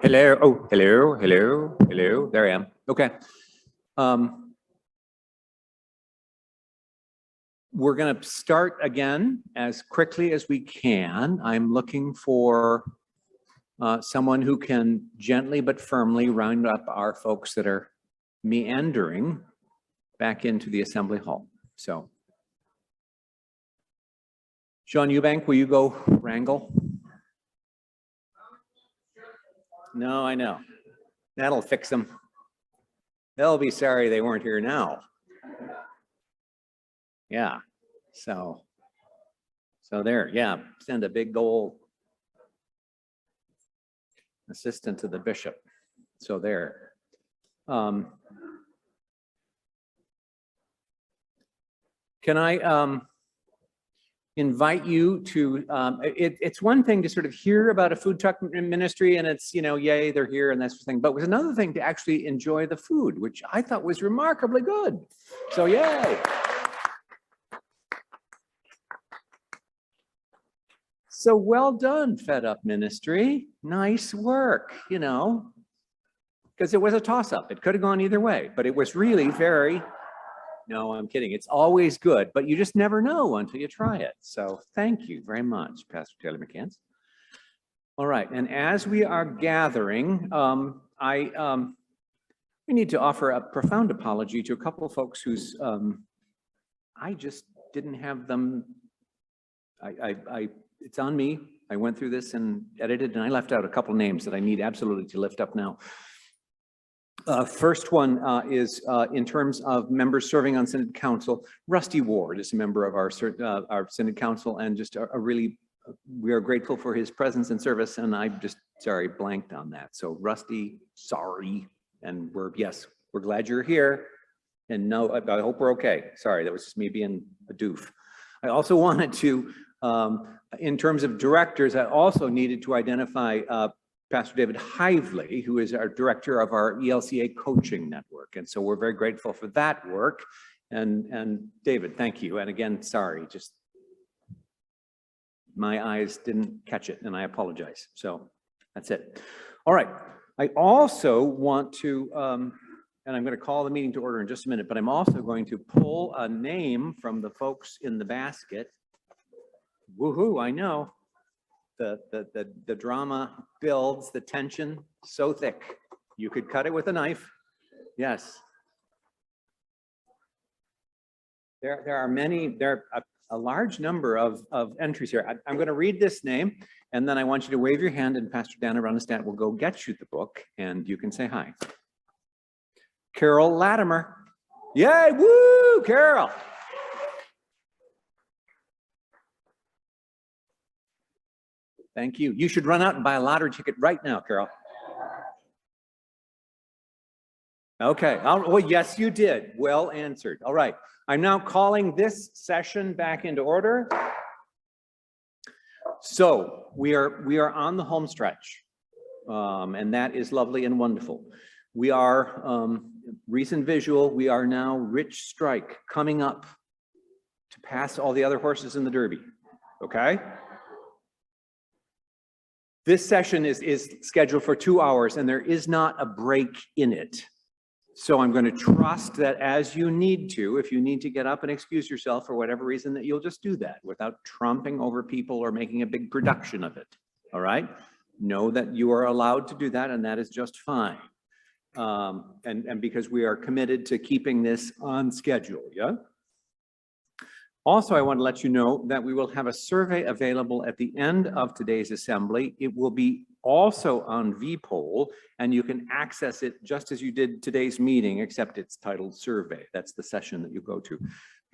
Hello. Oh, hello, hello, hello. There I am. Okay. We're going to start again as quickly as we can. I'm looking for someone who can gently but firmly round up our folks that are meandering back into the assembly hall. So, Sean Eubank, will you go wrangle? No, I know. That'll fix them. They'll be sorry they weren't here now. Yeah. So there, yeah, send a big old assistant to the bishop. So there. Can I invite you to, it's one thing to sort of hear about a food truck ministry and it's, yay, they're here and that sort of thing, but it was another thing to actually enjoy the food, which I thought was remarkably good. So yay. So well done, Fed Up Ministry. Nice work, because it was a toss-up. It could have gone either way, but it was really very, no, I'm kidding. It's always good, but you just never know until you try it. So thank you very much, Pastor Taylor McCants. All right, and as we are gathering, we need to offer a profound apology to a couple of folks whose I just didn't have them. It's on me. I went through this and edited, and I left out a couple names that I need absolutely to lift up now. First one is in terms of members serving on Synod Council. Rusty Ward is a member of our Synod Council, and just a really, we are grateful for his presence and service, and I just, sorry, blanked on that. So Rusty, sorry, and we're glad you're here, and no, I hope we're okay. Sorry, that was just me being a doof. I also wanted to, in terms of directors, I also needed to identify Pastor David Hively, who is our director of our ELCA coaching network. And so we're very grateful for that work. And David, thank you. And again, sorry, just my eyes didn't catch it and I apologize. So that's it. All right. I also want to, and I'm going to call the meeting to order in just a minute, but I'm also going to pull a name from the folks in the basket. Woohoo, I know. The drama builds, the tension so thick. You could cut it with a knife. Yes. There are a large number of entries here. I'm going to read this name, and then I want you to wave your hand, and Pastor Dana Runestat will go get you the book, and you can say hi. Carol Latimer. Yay, woo, Carol. Thank you. You should run out and buy a lottery ticket right now, Carol. Okay. Well, yes, you did. Well answered. All right. I'm now calling this session back into order. So we are on the home stretch, and that is lovely and wonderful. We are recent visual. We are now Rich Strike coming up to pass all the other horses in the Derby. Okay. This session is scheduled for 2 hours, and there is not a break in it. So I'm going to trust that as you need to, if you need to get up and excuse yourself for whatever reason, that you'll just do that without tromping over people or making a big production of it. All right? Know that you are allowed to do that, and that is just fine. And because we are committed to keeping this on schedule, yeah? Also, I want to let you know that we will have a survey available at the end of today's assembly. It will be also on vPoll, and you can access it just as you did today's meeting, except it's titled Survey. That's the session that you go to.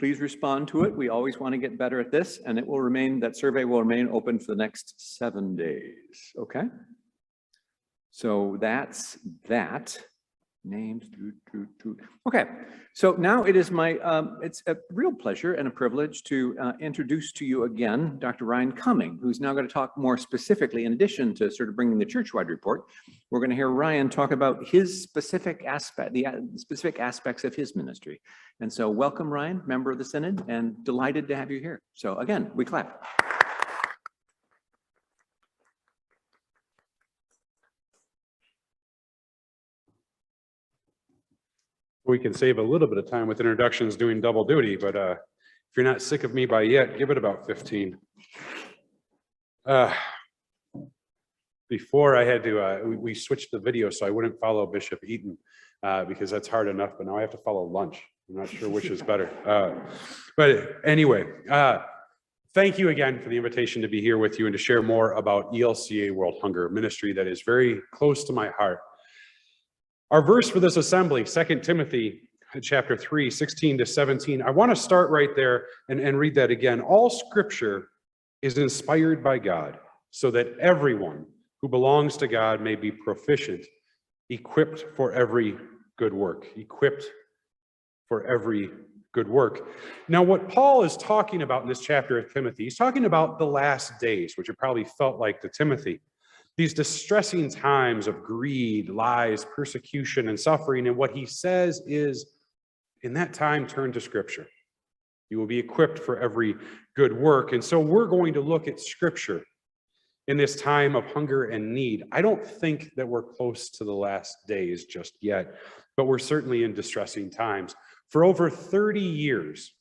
Please respond to it. We always want to get better at this, and that survey will remain open for the next 7 days. Okay? So that's that. Names. Okay, so now it is it's a real pleasure and a privilege to introduce to you again Dr. Ryan Cumming, who's now going to talk more specifically, in addition to sort of bringing the Churchwide report. We're going to hear Ryan talk about his specific aspect, the specific aspects of his ministry. And so welcome, Ryan, member of the Synod, and delighted to have you here. So again, we clap. We can save a little bit of time with introductions doing double duty, but if you're not sick of me by yet, give it about 15. Before I had to, we switched the video so I wouldn't follow Bishop Eaton because that's hard enough, but now I have to follow lunch. I'm not sure which is better. But anyway, thank you again for the invitation to be here with you and to share more about ELCA World Hunger Ministry that is very close to my heart. Our verse for this assembly, 2 Timothy chapter 3, 16 to 17. I want to start right there and read that again. All scripture is inspired by God so that everyone who belongs to God may be proficient, equipped for every good work. Equipped for every good work. Now, what Paul is talking about in this chapter of Timothy, he's talking about the last days, which it probably felt like to Timothy. These distressing times of greed, lies, persecution, and suffering. And what he says is, in that time, turn to Scripture. You will be equipped for every good work. And so we're going to look at Scripture in this time of hunger and need. I don't think that we're close to the last days just yet, but we're certainly in distressing times. For over 30 years,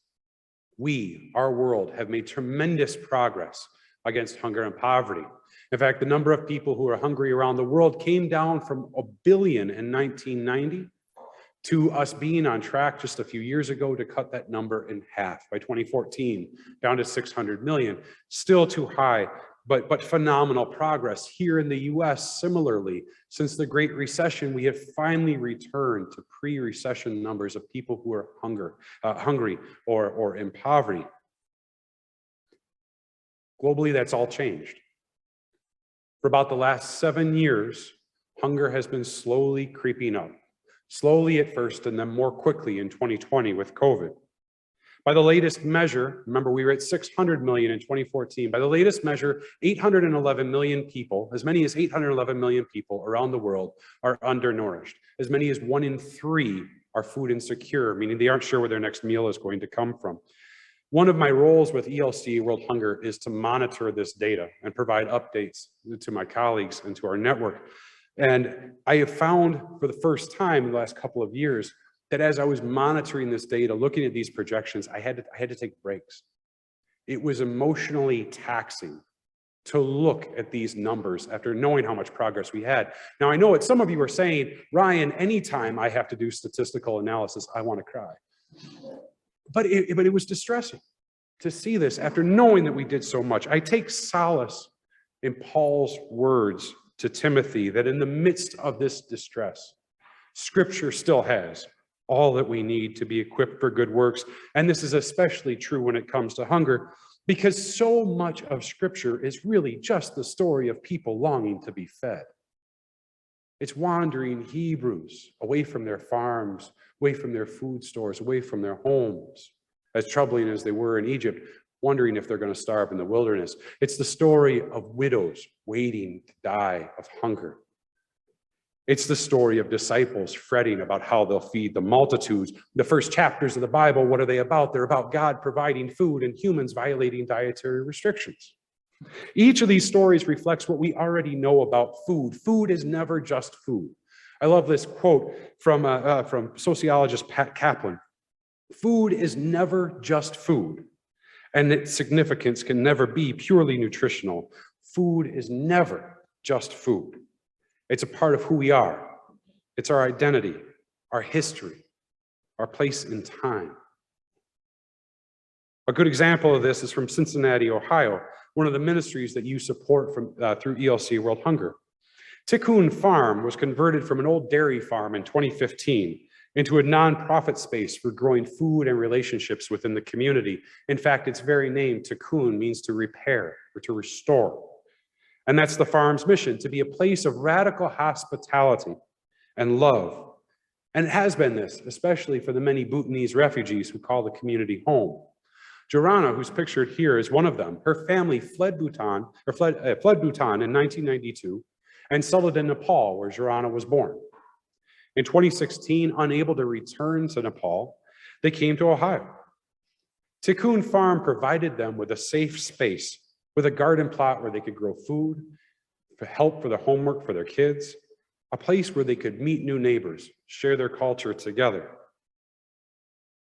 our world, have made tremendous progress against hunger and poverty. In fact, the number of people who are hungry around the world came down from 1 billion in 1990 to us being on track just a few years ago to cut that number in half by 2014, down to 600 million. Still too high, but phenomenal progress. Here in the US, similarly, since the Great Recession, we have finally returned to pre-recession numbers of people who are hungry or in poverty. Globally, that's all changed. For about the last 7 years, hunger has been slowly creeping up. Slowly at first, and then more quickly in 2020 with COVID. By the latest measure, remember we were at 600 million in 2014. By the latest measure, 811 million people, as many as 811 million people around the world are undernourished. As many as 1 in 3 are food insecure, meaning they aren't sure where their next meal is going to come from. One of my roles with ELCA World Hunger is to monitor this data and provide updates to my colleagues and to our network. And I have found for the first time in the last couple of years that as I was monitoring this data, looking at these projections, I had to take breaks. It was emotionally taxing to look at these numbers after knowing how much progress we had. Now, I know what some of you are saying, Ryan, anytime I have to do statistical analysis, I want to cry. But it was distressing to see this after knowing that we did so much. I take solace in Paul's words to Timothy that in the midst of this distress, Scripture still has all that we need to be equipped for good works. And this is especially true when it comes to hunger, because so much of Scripture is really just the story of people longing to be fed. It's wandering Hebrews away from their farms, away from their food stores, away from their homes, as troubling as they were in Egypt, wondering if they're going to starve in the wilderness. It's the story of widows waiting to die of hunger. It's the story of disciples fretting about how they'll feed the multitudes. The first chapters of the Bible, what are they about? They're about God providing food and humans violating dietary restrictions. Each of these stories reflects what we already know about food. Food is never just food. I love this quote from sociologist Pat Kaplan. Food is never just food, and its significance can never be purely nutritional. Food is never just food. It's a part of who we are. It's our identity, our history, our place in time. A good example of this is from Cincinnati, Ohio, one of the ministries that you support through ELCA World Hunger. Tikkun Farm was converted from an old dairy farm in 2015 into a nonprofit space for growing food and relationships within the community. In fact, its very name, Tikkun, means to repair or to restore. And that's the farm's mission, to be a place of radical hospitality and love. And it has been this, especially for the many Bhutanese refugees who call the community home. Jorana, who's pictured here, is one of them. Her family fled Bhutan in 1992 and settled in Nepal, where Jorana was born. In 2016, unable to return to Nepal, they came to Ohio. Tikkun Farm provided them with a safe space, with a garden plot where they could grow food, for help for their homework for their kids, a place where they could meet new neighbors, share their culture together.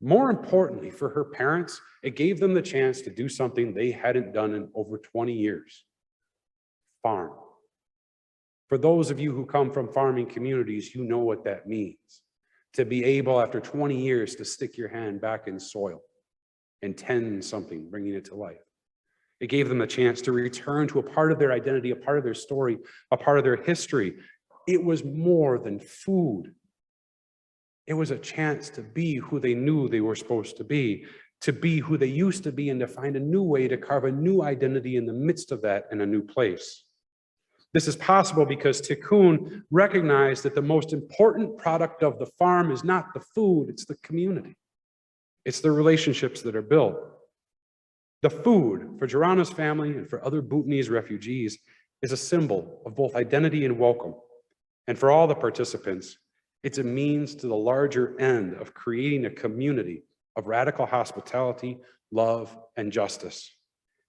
More importantly, for her parents, it gave them the chance to do something they hadn't done in over 20 years. Farm. For those of you who come from farming communities, you know what that means. To be able, after 20 years, to stick your hand back in soil and tend something, bringing it to life. It gave them a chance to return to a part of their identity, a part of their story, a part of their history. It was more than food. It was a chance to be who they knew they were supposed to be who they used to be, and to find a new way to carve a new identity in the midst of that in a new place. This is possible because Tikkun recognized that the most important product of the farm is not the food, it's the community. It's the relationships that are built. The food for Jorana's family and for other Bhutanese refugees is a symbol of both identity and welcome. And for all the participants, it's a means to the larger end of creating a community of radical hospitality, love, and justice,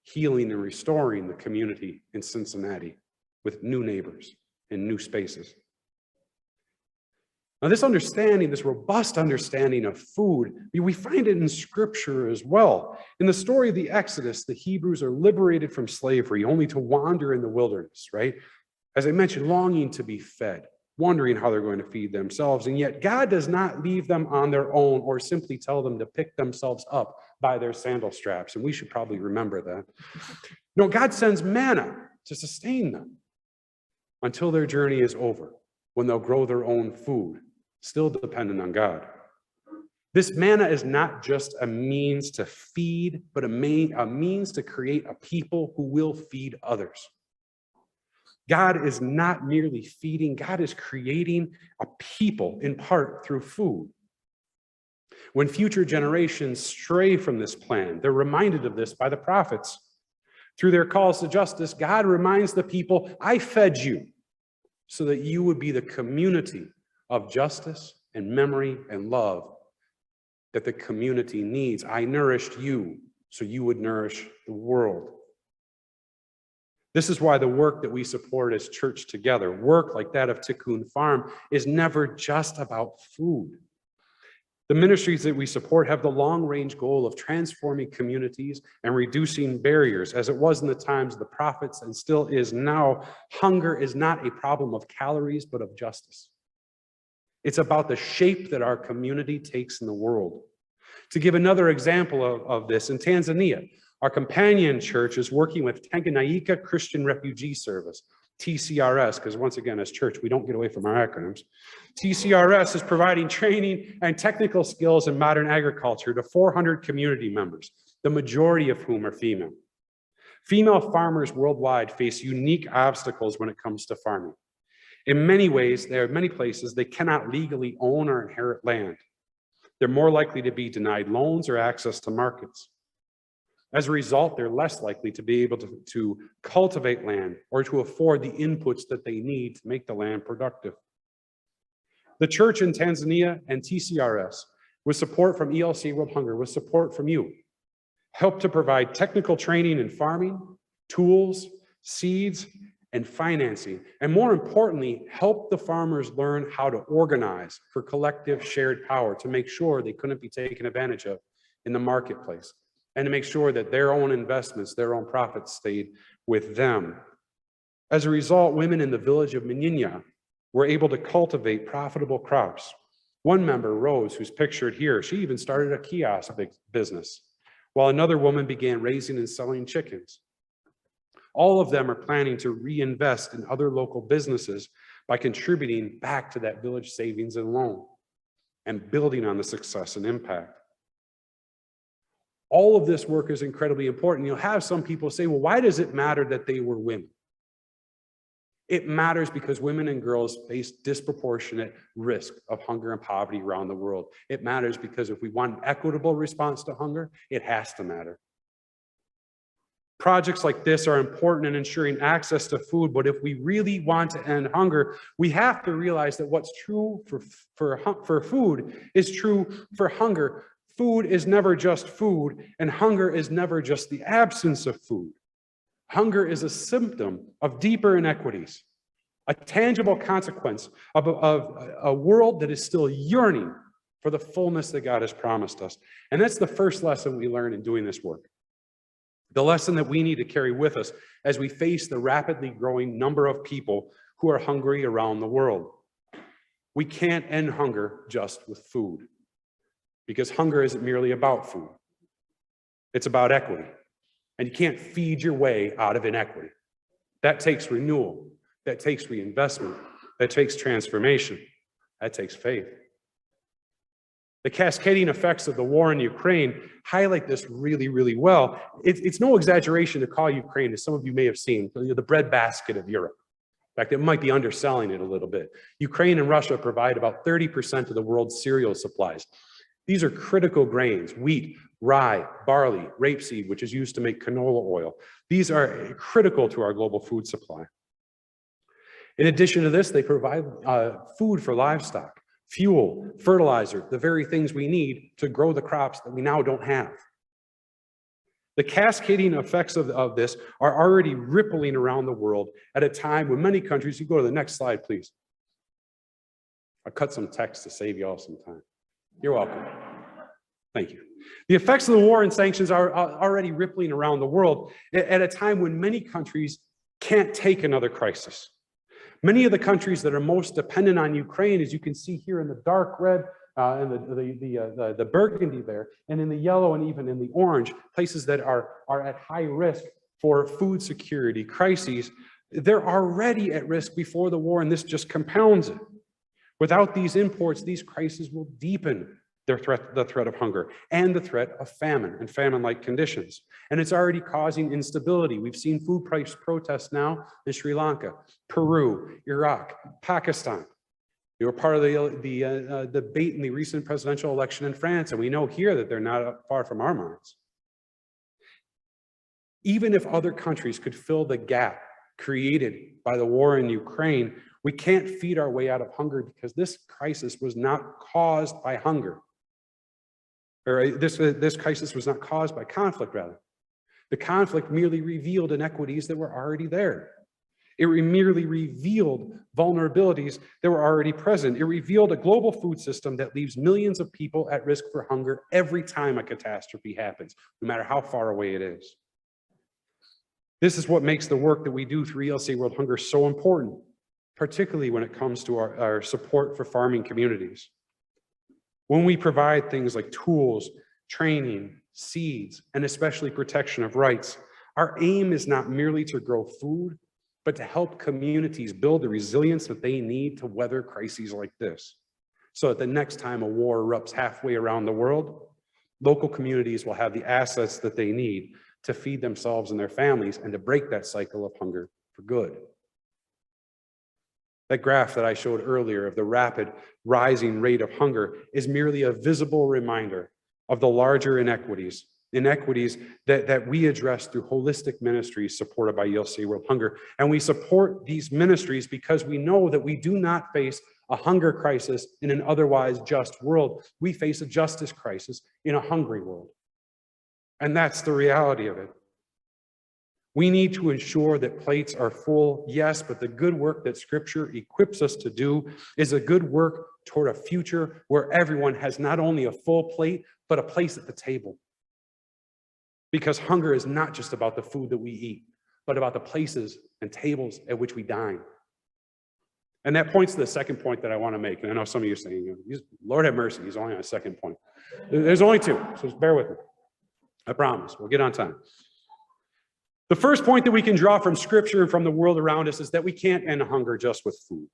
healing and restoring the community in Cincinnati with new neighbors and new spaces. Now, this understanding, this robust understanding of food, we find it in Scripture as well. In the story of the Exodus, the Hebrews are liberated from slavery only to wander in the wilderness, right? As I mentioned, longing to be fed, wondering how they're going to feed themselves, and yet God does not leave them on their own or simply tell them to pick themselves up by their sandal straps, and we should probably remember that. No, God sends manna to sustain them until their journey is over, when they'll grow their own food, still dependent on God. This manna is not just a means to feed, but a means to create a people who will feed others. God is not merely feeding, God is creating a people in part through food. When future generations stray from this plan, they're reminded of this by the prophets. Through their calls to justice, God reminds the people, I fed you so that you would be the community of justice and memory and love that the community needs. I nourished you so you would nourish the world. This is why the work that we support as Church Together, work like that of Tikkun Farm, is never just about food. The ministries that we support have the long-range goal of transforming communities and reducing barriers. As it was in the times of the prophets and still is now, hunger is not a problem of calories, but of justice. It's about the shape that our community takes in the world. To give another example of this, in Tanzania, our companion church is working with Tanganyika Christian Refugee Service, TCRS, because once again, as church, we don't get away from our acronyms. TCRS is providing training and technical skills in modern agriculture to 400 community members, the majority of whom are female. Female farmers worldwide face unique obstacles when it comes to farming. In many ways, there are many places they cannot legally own or inherit land. They're more likely to be denied loans or access to markets. As a result, they're less likely to be able to cultivate land or to afford the inputs that they need to make the land productive. The church in Tanzania and TCRS, with support from ELCA World Hunger, with support from you, help to provide technical training in farming, tools, seeds, and financing, and more importantly, help the farmers learn how to organize for collective shared power to make sure they couldn't be taken advantage of in the marketplace, and to make sure that their own investments, their own profits stayed with them. As a result, women in the village of Menyinya were able to cultivate profitable crops. One member, Rose, who's pictured here, she even started a kiosk business, while another woman began raising and selling chickens. All of them are planning to reinvest in other local businesses by contributing back to that village savings and loan and building on the success and impact. All of this work is incredibly important. You'll have some people say, well, why does it matter that they were women? It matters because women and girls face disproportionate risk of hunger and poverty around the world. It matters because if we want an equitable response to hunger, it has to matter. Projects like this are important in ensuring access to food, but if we really want to end hunger, we have to realize that what's true for food is true for hunger. Food is never just food, and hunger is never just the absence of food. Hunger is a symptom of deeper inequities, a tangible consequence of a world that is still yearning for the fullness that God has promised us. And that's the first lesson we learn in doing this work. The lesson that we need to carry with us as we face the rapidly growing number of people who are hungry around the world. We can't end hunger just with food, because hunger isn't merely about food. It's about equity. And you can't feed your way out of inequity. That takes renewal. That takes reinvestment. That takes transformation. That takes faith. The cascading effects of the war in Ukraine highlight this really, really well. It's no exaggeration to call Ukraine, as some of you may have seen, the breadbasket of Europe. In fact, it might be underselling it a little bit. Ukraine and Russia provide about 30% of the world's cereal supplies. These are critical grains: wheat, rye, barley, rapeseed, which is used to make canola oil. These are critical to our global food supply. In addition to this, they provide food for livestock, fuel, fertilizer, the very things we need to grow the crops that we now don't have. The cascading effects of this are already rippling around the world at a time when many countries, you go to the next slide, please. I'll cut some text to save you all some time. You're welcome. Thank you. The effects of the war and sanctions are already rippling around the world at a time when many countries can't take another crisis. Many of the countries that are most dependent on Ukraine, as you can see here in the dark red and the burgundy there, and in the yellow and even in the orange, places that are at high risk for food security crises, they're already at risk before the war, and this just compounds it. Without these imports, these crises will deepen the threat of hunger and the threat of famine and famine-like conditions. And it's already causing instability. We've seen food price protests now in Sri Lanka, Peru, Iraq, Pakistan. They were part of the debate in the recent presidential election in France, and we know here that they're not far from our minds. Even if other countries could fill the gap created by the war in Ukraine, we can't feed our way out of hunger, because this crisis was not caused by hunger. Or this crisis was not caused by conflict, rather. The conflict merely revealed inequities that were already there. It merely revealed vulnerabilities that were already present. It revealed a global food system that leaves millions of people at risk for hunger every time a catastrophe happens, no matter how far away it is. This is what makes the work that we do through ELCA World Hunger so important, particularly when it comes to our support for farming communities. When we provide things like tools, training, seeds, and especially protection of rights, our aim is not merely to grow food, but to help communities build the resilience that they need to weather crises like this, so that the next time a war erupts halfway around the world, local communities will have the assets that they need to feed themselves and their families and to break that cycle of hunger for good. That graph that I showed earlier of the rapid rising rate of hunger is merely a visible reminder of the larger inequities that we address through holistic ministries supported by ELCA World Hunger. And we support these ministries because we know that we do not face a hunger crisis in an otherwise just world. We face a justice crisis in a hungry world. And that's the reality of it. We need to ensure that plates are full, yes, but the good work that Scripture equips us to do is a good work toward a future where everyone has not only a full plate, but a place at the table. Because hunger is not just about the food that we eat, but about the places and tables at which we dine. And that points to the second point that I want to make. And I know some of you are saying, Lord have mercy, he's only on a second point. There's only two, so just bear with me. I promise, we'll get on time. The first point that we can draw from Scripture and from the world around us is that we can't end hunger just with food.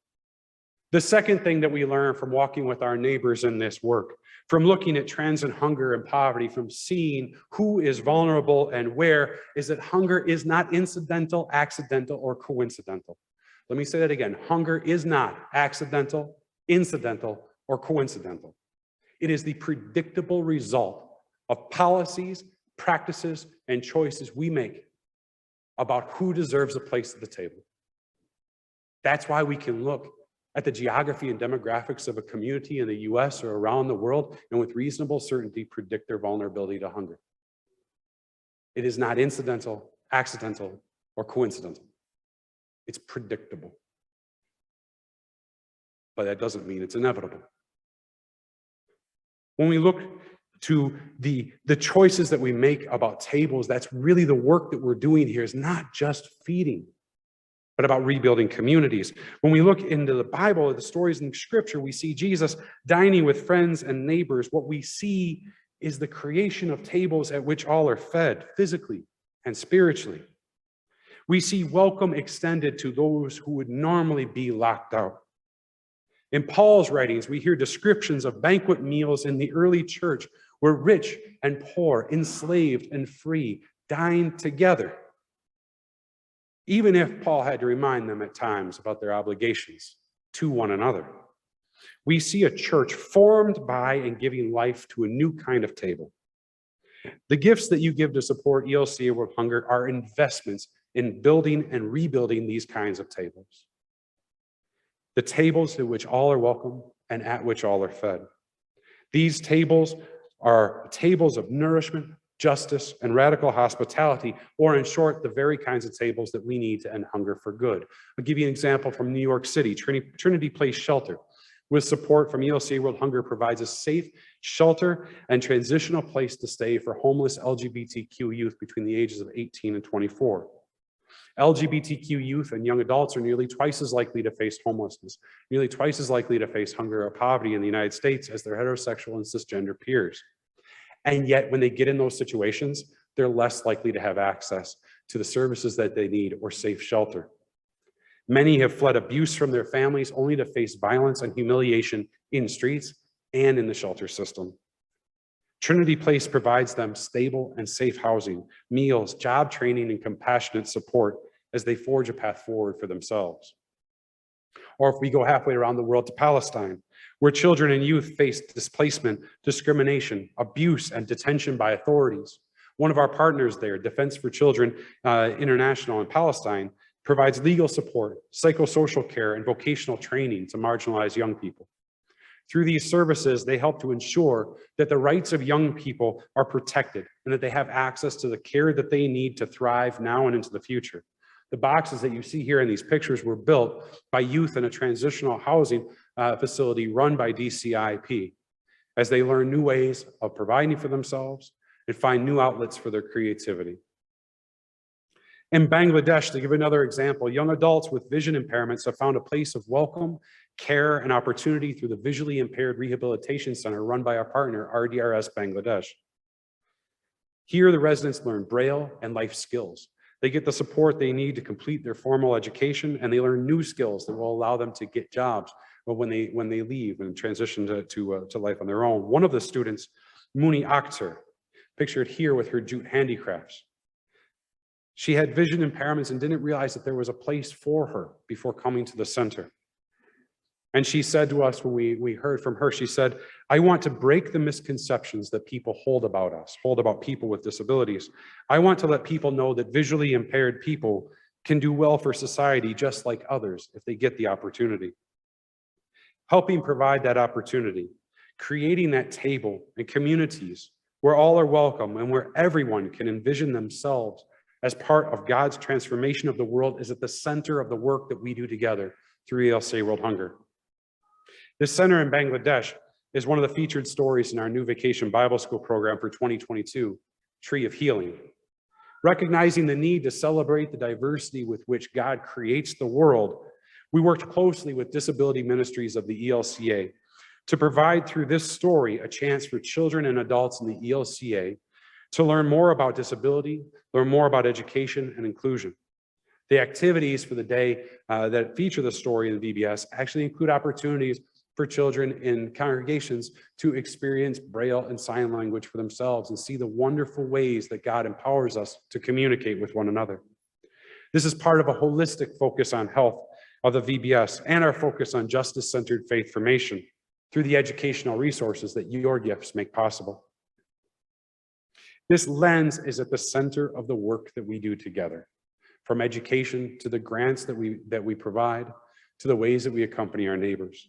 The second thing that we learn from walking with our neighbors in this work, from looking at trends in hunger and poverty, from seeing who is vulnerable and where, is that hunger is not incidental, accidental, or coincidental. Let me say that again. Hunger is not accidental, incidental, or coincidental. It is the predictable result of policies, practices, and choices we make about who deserves a place at the table. That's why we can look at the geography and demographics of a community in the US or around the world and with reasonable certainty predict their vulnerability to hunger. It is not incidental, accidental, or coincidental. It's predictable. But that doesn't mean it's inevitable. When we look to the choices that we make about tables, that's really the work that we're doing here, is not just feeding, but about rebuilding communities. When we look into the Bible, the stories in Scripture, we see Jesus dining with friends and neighbors. What we see is the creation of tables at which all are fed physically and spiritually. We see welcome extended to those who would normally be locked out. In Paul's writings, we hear descriptions of banquet meals in the early church where rich and poor, enslaved and free, dined together, even if Paul had to remind them at times about their obligations to one another. We see a church formed by and giving life to a new kind of table. The gifts that you give to support ELCA World Hunger are investments in building and rebuilding these kinds of tables. The tables at which all are welcome and at which all are fed. These tables are tables of nourishment, justice, and radical hospitality, or in short, the very kinds of tables that we need to end hunger for good. I'll give you an example from New York City. Trinity Place Shelter, with support from ELCA World Hunger, provides a safe shelter and transitional place to stay for homeless LGBTQ youth between the ages of 18 and 24. LGBTQ youth and young adults are nearly twice as likely to face homelessness, nearly twice as likely to face hunger or poverty in the United States as their heterosexual and cisgender peers. And yet, when they get in those situations, they're less likely to have access to the services that they need or safe shelter. Many have fled abuse from their families only to face violence and humiliation in streets and in the shelter system. Trinity Place provides them stable and safe housing, meals, job training, and compassionate support as they forge a path forward for themselves. Or if we go halfway around the world to Palestine, where children and youth face displacement, discrimination, abuse, and detention by authorities. One of our partners there, Defense for Children International in Palestine, provides legal support, psychosocial care, and vocational training to marginalized young people. Through these services, they help to ensure that the rights of young people are protected and that they have access to the care that they need to thrive now and into the future. The boxes that you see here in these pictures were built by youth in a transitional housing facility run by DCIP as they learn new ways of providing for themselves and find new outlets for their creativity. In Bangladesh, to give another example, young adults with vision impairments have found a place of welcome, care, and opportunity through the Visually Impaired Rehabilitation Center run by our partner, RDRS Bangladesh. Here, the residents learn Braille and life skills. They get the support they need to complete their formal education, and they learn new skills that will allow them to get jobs when they leave and transition to life on their own. One of the students, Muni Akhtar, pictured here with her jute handicrafts. She had vision impairments and didn't realize that there was a place for her before coming to the center. And she said to us when we heard from her, she said, I want to break the misconceptions that people hold about us, hold about people with disabilities. I want to let people know that visually impaired people can do well for society just like others if they get the opportunity. Helping provide that opportunity, creating that table and communities where all are welcome and where everyone can envision themselves as part of God's transformation of the world is at the center of the work that we do together through ELCA World Hunger. This center in Bangladesh is one of the featured stories in our new Vacation Bible School program for 2022, Tree of Healing. Recognizing the need to celebrate the diversity with which God creates the world, we worked closely with disability ministries of the ELCA to provide through this story a chance for children and adults in the ELCA to learn more about disability, learn more about education and inclusion. The activities for the day that feature the story in the VBS actually include opportunities for children in congregations to experience Braille and sign language for themselves and see the wonderful ways that God empowers us to communicate with one another. This is part of a holistic focus on health of the VBS and our focus on justice-centered faith formation through the educational resources that your gifts make possible. This lens is at the center of the work that we do together, from education to the grants that we provide, to the ways that we accompany our neighbors.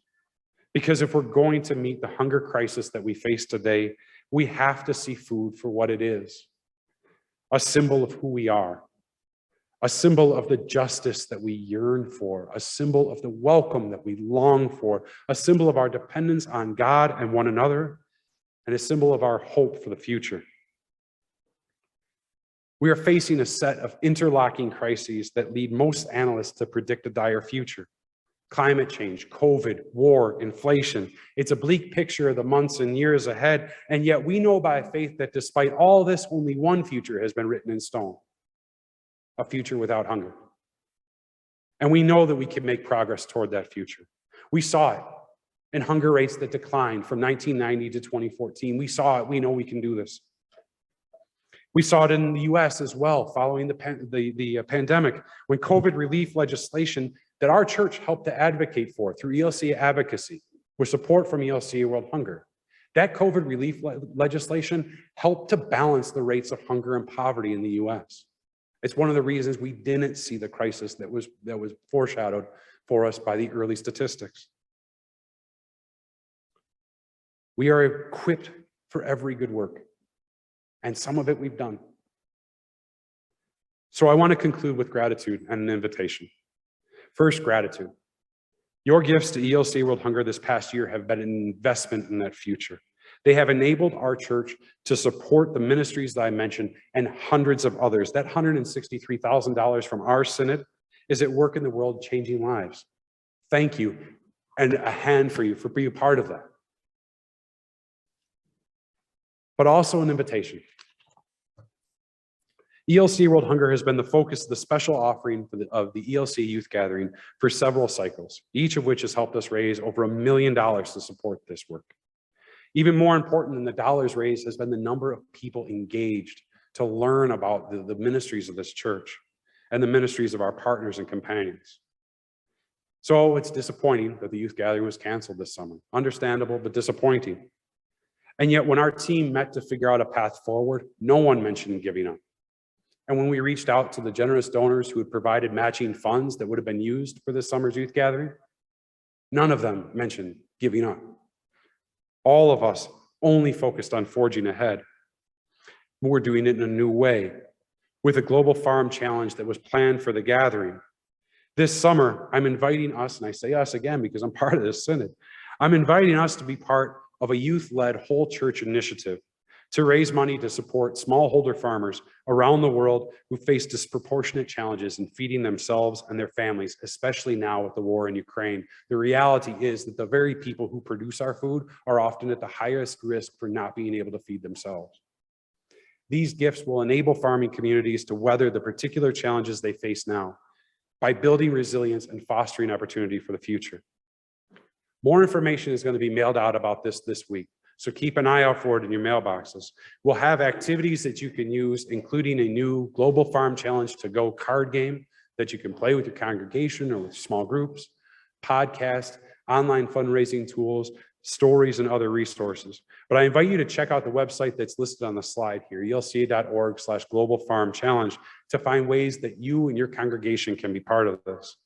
Because if we're going to meet the hunger crisis that we face today, we have to see food for what it is, a symbol of who we are, a symbol of the justice that we yearn for, a symbol of the welcome that we long for, a symbol of our dependence on God and one another, and a symbol of our hope for the future. We are facing a set of interlocking crises that lead most analysts to predict a dire future. Climate change, COVID, war, inflation. It's a bleak picture of the months and years ahead, and yet we know by faith that despite all this, only one future has been written in stone, a future without hunger. And we know that we can make progress toward that future. We saw it in hunger rates that declined from 1990 to 2014. We saw it, we know we can do this. We saw it in the US as well, following the pandemic, when COVID relief legislation that our church helped to advocate for through ELCA advocacy, with support from ELCA World Hunger. That COVID relief legislation helped to balance the rates of hunger and poverty in the US. It's one of the reasons we didn't see the crisis that was foreshadowed for us by the early statistics. We are equipped for every good work, and some of it we've done. So I want to conclude with gratitude and an invitation. First, gratitude. Your gifts to ELCA World Hunger this past year have been an investment in that future. They have enabled our church to support the ministries that I mentioned and hundreds of others. That $163,000 from our synod is at work in the world changing lives. Thank you, and a hand for you for being a part of that. But also an invitation. ELCA World Hunger has been the focus of the special offering of the ELCA Youth Gathering for several cycles, each of which has helped us raise over $1 million to support this work. Even more important than the dollars raised has been the number of people engaged to learn about the ministries of this church and the ministries of our partners and companions. So it's disappointing that the youth gathering was canceled this summer. Understandable, but disappointing. And yet when our team met to figure out a path forward, no one mentioned giving up. And when we reached out to the generous donors who had provided matching funds that would have been used for this summer's youth gathering, none of them mentioned giving up. All of us only focused on forging ahead. We're doing it in a new way, with a global farm challenge that was planned for the gathering. This summer, I'm inviting us, and I say us again because I'm part of this synod, I'm inviting us to be part of a youth-led whole church initiative to raise money to support smallholder farmers around the world who face disproportionate challenges in feeding themselves and their families, especially now with the war in Ukraine. The reality is that the very people who produce our food are often at the highest risk for not being able to feed themselves. These gifts will enable farming communities to weather the particular challenges they face now by building resilience and fostering opportunity for the future. More information is going to be mailed out about this week, so keep an eye out for it in your mailboxes. We'll have activities that you can use, including a new Global Farm Challenge to Go card game that you can play with your congregation or with small groups, podcast, online fundraising tools, stories, and other resources. But I invite you to check out the website that's listed on the slide here, elca.org/Global Farm Challenge, to find ways that you and your congregation can be part of this.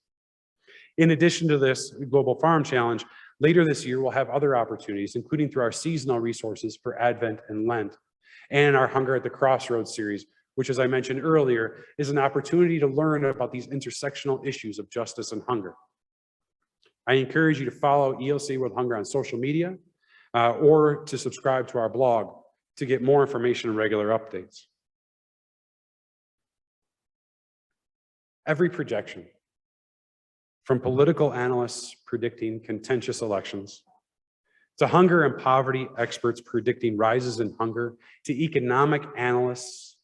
In addition to this Global Farm Challenge, later this year, we'll have other opportunities, including through our seasonal resources for Advent and Lent, and our Hunger at the Crossroads series, which, as I mentioned earlier, is an opportunity to learn about these intersectional issues of justice and hunger. I encourage you to follow ELCA World Hunger on social media or to subscribe to our blog to get more information and regular updates. Every projection, from political analysts predicting contentious elections, to hunger and poverty experts predicting rises in hunger, to economic analysts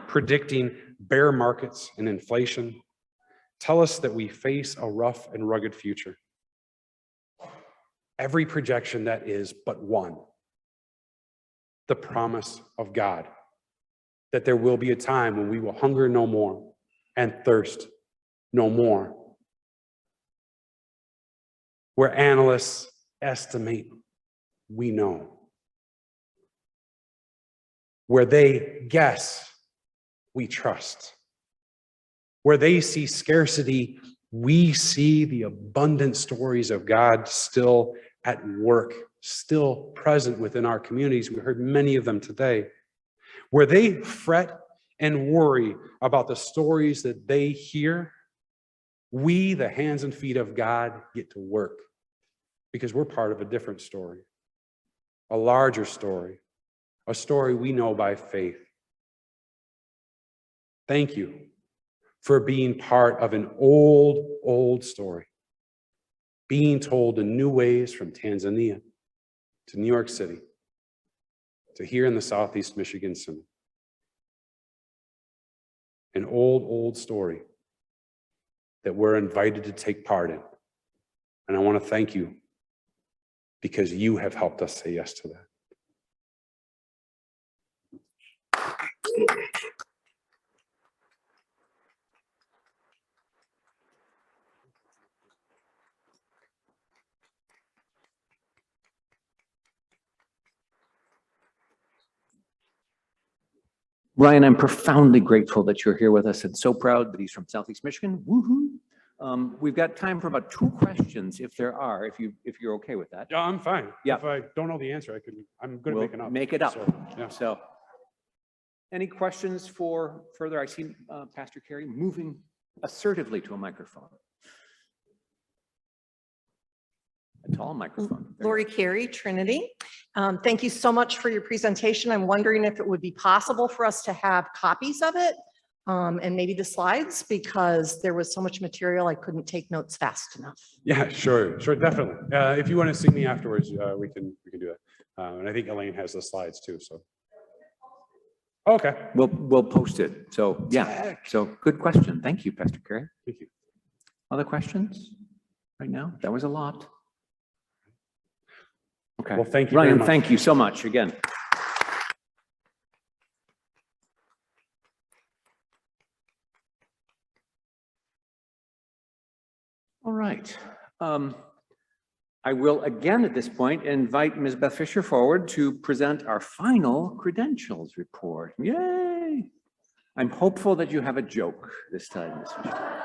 predicting bear markets and inflation, tell us that we face a rough and rugged future. Every projection that is but one, the promise of God, that there will be a time when we will hunger no more and thirst no more, where analysts estimate we know, where they guess we trust, where they see scarcity, we see the abundant stories of God still at work, still present within our communities. We heard many of them today, where they fret and worry about the stories that they hear. We, the hands and feet of God, get to work because we're part of a different story, a larger story, a story we know by faith. Thank you for being part of an old story, being told in new ways from Tanzania to New York City to here in the Southeast Michigan Synod. An old story that we're invited to take part in. And I want to thank you because you have helped us say yes to that. Ryan, I'm profoundly grateful that you're here with us and so proud that he's from Southeast Michigan. Woohoo! We've got time for about 2 questions if there are, if you're okay with that. Yeah, I'm fine. Yeah. If I don't know the answer, I'm good at We'll making up. make it up. So, yeah. So, any questions for further? I see Pastor Carey moving assertively to a microphone. A tall microphone. There Lori Carey, Trinity. Thank you so much for your presentation. I'm wondering if it would be possible for us to have copies of it and maybe the slides, because there was so much material I couldn't take notes fast enough. Yeah, sure, definitely. If you want to see me afterwards, we can do that. And I think Elaine has the slides too. So, okay. We'll post it. So yeah. So good question. Thank you, Pastor Carey. Thank you. Other questions right now? That was a lot. Okay. Well, thank you very Ryan, much. thank you so much again. All right. I will again at this point invite Ms. Beth Fisher forward to present our final credentials report. Yay! I'm hopeful that you have a joke this time, Ms. Fisher.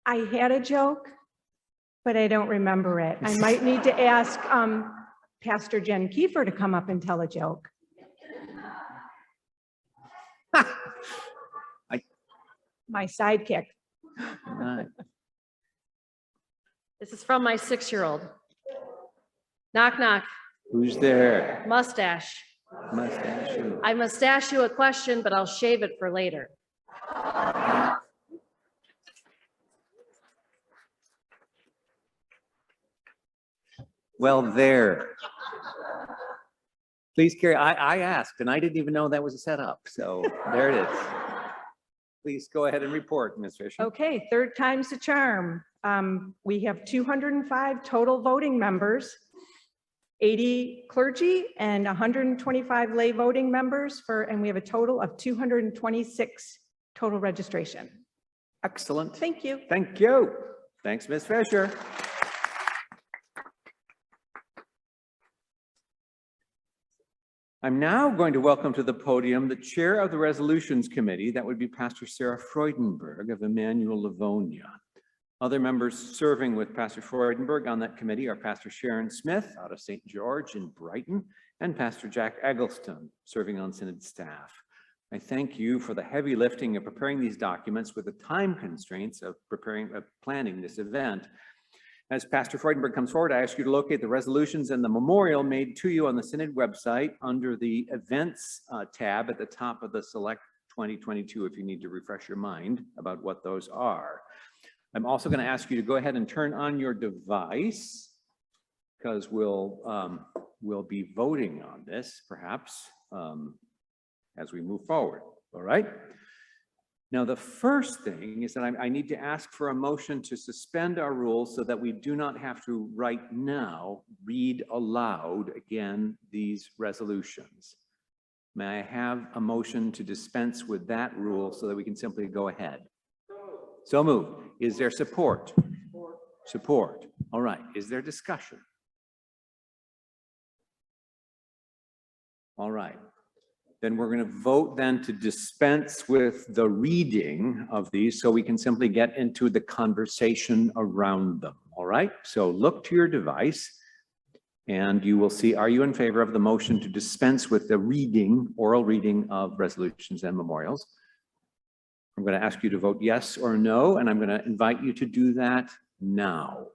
I had a joke, but I don't remember it. I might need to ask Pastor Jen Kiefer to come up and tell a joke. My sidekick. Right. This is from my 6-year-old. Knock, knock. Who's there? Mustache. Mustache. I mustache you a question, but I'll shave it for later. Well, there. Please, Carrie, I asked, and I didn't even know that was a setup, so there it is. Please go ahead and report, Ms. Fisher. Okay, 3rd time's the charm. We have 205 total voting members, 80 clergy and 125 lay voting members and we have a total of 226 total registration. Excellent. Thank you. Thank you. Thanks, Ms. Fisher. I'm now going to welcome to the podium the chair of the Resolutions Committee. That would be Pastor Sarah Freudenberg of Emmanuel Livonia. Other members serving with Pastor Freudenberg on that committee are Pastor Sharon Smith out of St. George in Brighton and Pastor Jack Eggleston serving on Synod staff. I thank you for the heavy lifting of preparing these documents with the time constraints of planning this event. As Pastor Freudenberg comes forward, I ask you to locate the resolutions and the memorial made to you on the Synod website under the Events tab at the top of the Select 2022 if you need to refresh your mind about what those are. I'm also going to ask you to go ahead and turn on your device because we'll be voting on this perhaps as we move forward. All right. Now, the first thing is that I need to ask for a motion to suspend our rules so that we do not have to right now read aloud again these resolutions. May I have a motion to dispense with that rule so that we can simply go ahead? So moved. Is there support? Support. All right. Is there discussion? All right. Then we're going to vote then to dispense with the reading of these so we can simply get into the conversation around them. All right. So look to your device and you will see, are you in favor of the motion to dispense with the reading, oral reading of resolutions and memorials? I'm going to ask you to vote yes or no, and I'm going to invite you to do that now.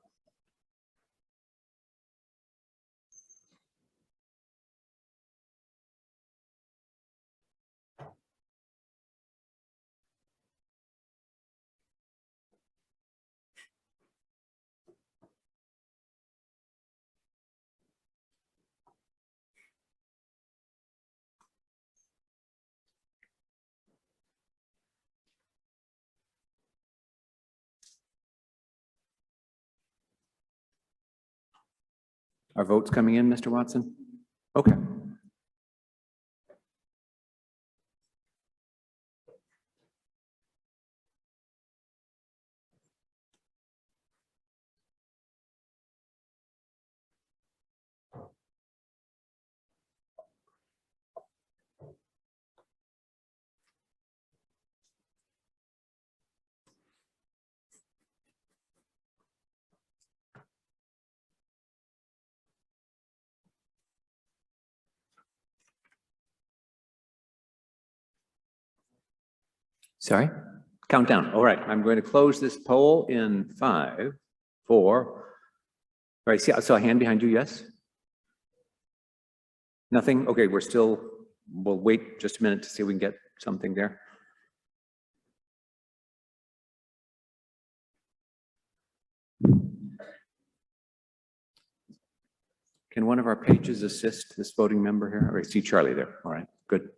Are votes coming in, Mr. Watson? Okay. Sorry, countdown. All right, I'm going to close this poll in 5, 4. All right, see, I saw a hand behind you, yes? Nothing? Okay, we'll wait just a minute to see if we can get something there. Can one of our pages assist this voting member here? All right, see Charlie there. All right, good.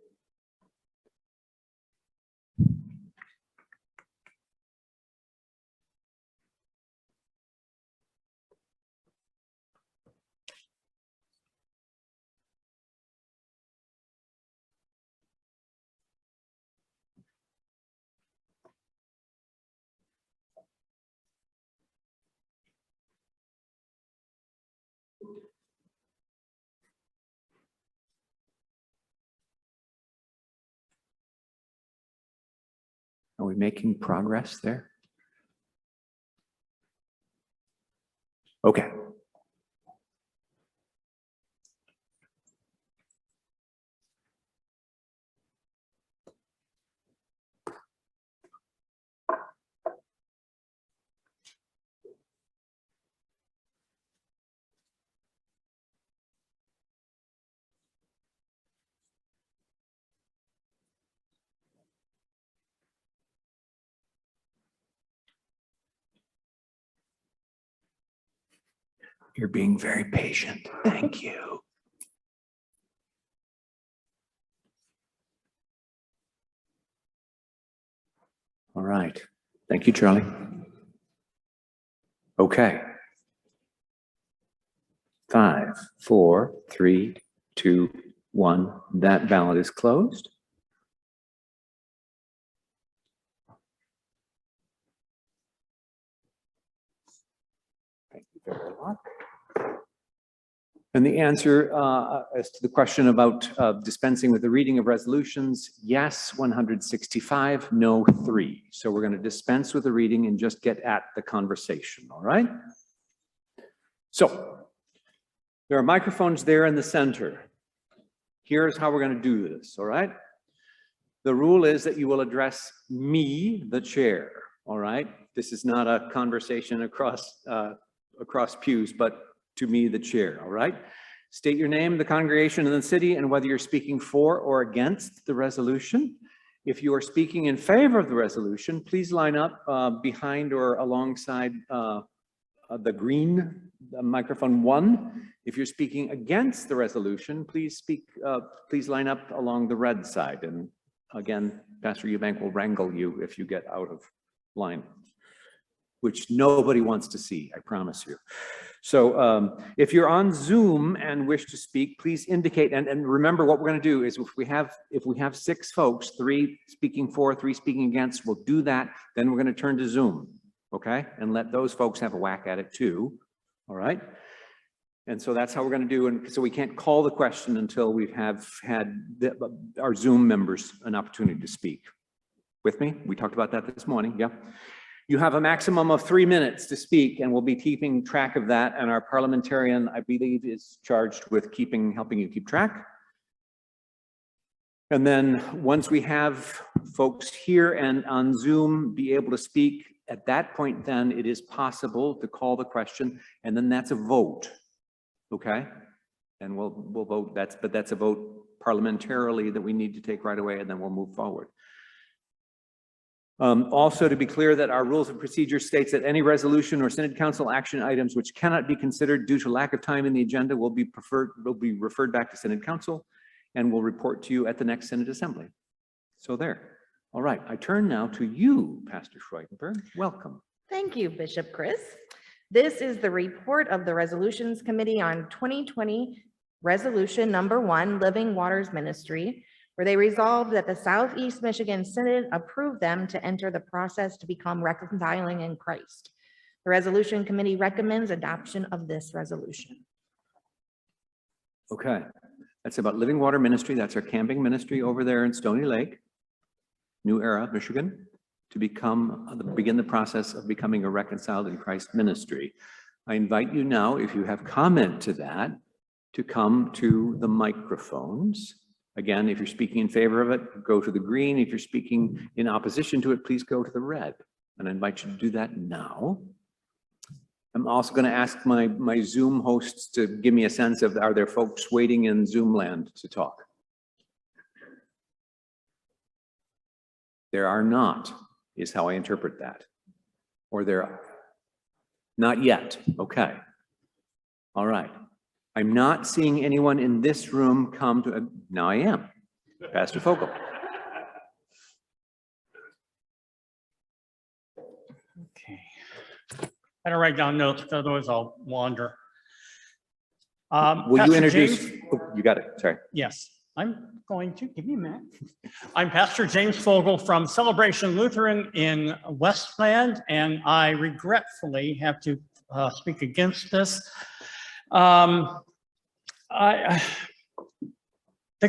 Are we making progress there? Okay. You're being very patient. Thank you. All right. Thank you, Charlie. Okay. 5, 4, 3, 2, 1. That ballot is closed. Thank you very much. And the answer as to the question about dispensing with the reading of resolutions, yes, 165, no, 3. So we're going to dispense with the reading and just get at the conversation, all right? So there are microphones there in the center. Here's how we're going to do this, all right? The rule is that you will address me, the chair, all right? This is not a conversation across pews, but to me, the chair, all right? State your name, the congregation, and the city, and whether you're speaking for or against the resolution. If you are speaking in favor of the resolution, please line up behind or alongside the green microphone 1. If you're speaking against the resolution, please line up along the red side. And again, Pastor Eubank will wrangle you if you get out of line, which nobody wants to see, I promise you. So if you're on Zoom and wish to speak, please indicate, and remember what we're going to do is if we have 6 folks, 3 speaking for, 3 speaking against, we'll do that. Then we're going to turn to Zoom, okay? And let those folks have a whack at it too, all right? And so that's how we're going to do. And so we can't call the question until we have had our Zoom members an opportunity to speak. With me? We talked about that this morning, yeah? You have a maximum of 3 minutes to speak, and we'll be keeping track of that. And our parliamentarian, I believe, is charged with helping you keep track. And then once we have folks here and on Zoom be able to speak, at that point, then it is possible to call the question, and then that's a vote, okay? And we'll vote. But that's a vote parliamentarily that we need to take right away, and then we'll move forward. Also, to be clear that our rules of procedure states that any resolution or Synod Council action items which cannot be considered due to lack of time in the agenda will be referred back to Synod Council and will report to you at the next Synod Assembly. So there. All right, I turn now to you, Pastor Freudenberg. Welcome. Thank you, Bishop Chris. This is the report of the Resolutions Committee on 2020 Resolution Number 1, Living Waters Ministry, where they resolved that the Southeast Michigan Synod approve them to enter the process to become reconciling in Christ. The Resolution Committee recommends adoption of this resolution. Okay, that's about Living Water Ministry. That's our camping ministry over there in Stony Lake, New Era, Michigan, to begin the process of becoming a reconciled in Christ ministry. I invite you now, if you have comment to that, to come to the microphones. Again, if you're speaking in favor of it, go to the green. If you're speaking in opposition to it, please go to the red. And I invite you to do that now. I'm also going to ask my Zoom hosts to give me a sense of, are there folks waiting in Zoom land to talk? There are not, is how I interpret that. Or there are. Not yet. Okay. All right. I'm not seeing anyone in this room come to, now I am. Pastor Fogel. Okay. I don't write down notes, otherwise I'll wander. Will Pastor you introduce, James? oh, you got it, sorry. Yes, I'm going to, give me a minute. I'm Pastor James Fogel from Celebration Lutheran in Westland, and I regretfully have to speak against this. The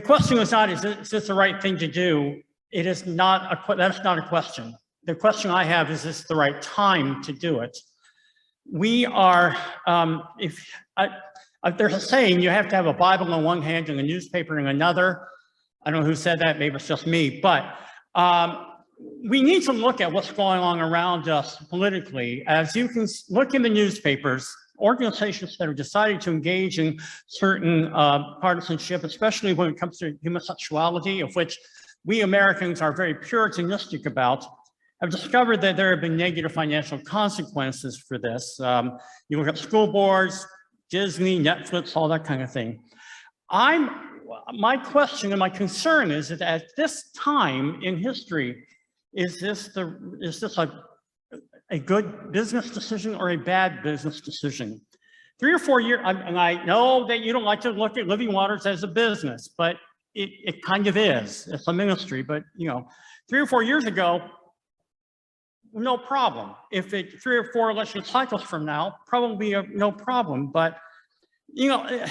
question was not, is this the right thing to do? It is not, that's not a question. The question I have is this the right time to do it? We are, there's a saying, you have to have a Bible in one hand and a newspaper in another. I don't know who said that, maybe it's just me, but we need to look at what's going on around us politically. As you can look in the newspapers, organizations that have decided to engage in certain partisanship, especially when it comes to homosexuality, of which we Americans are very puritanistic about, have discovered that there have been negative financial consequences for this. You look at school boards, Disney, Netflix, all that kind of thing. My question and my concern is that at this time in history, is this a good business decision or a bad business decision? 3 or 4 years, and I know that you don't like to look at Living Waters as a business, but it kind of is. It's a ministry, but 3 or 4 years ago, no problem. If it 3 or 4 election cycles from now, probably no problem. But it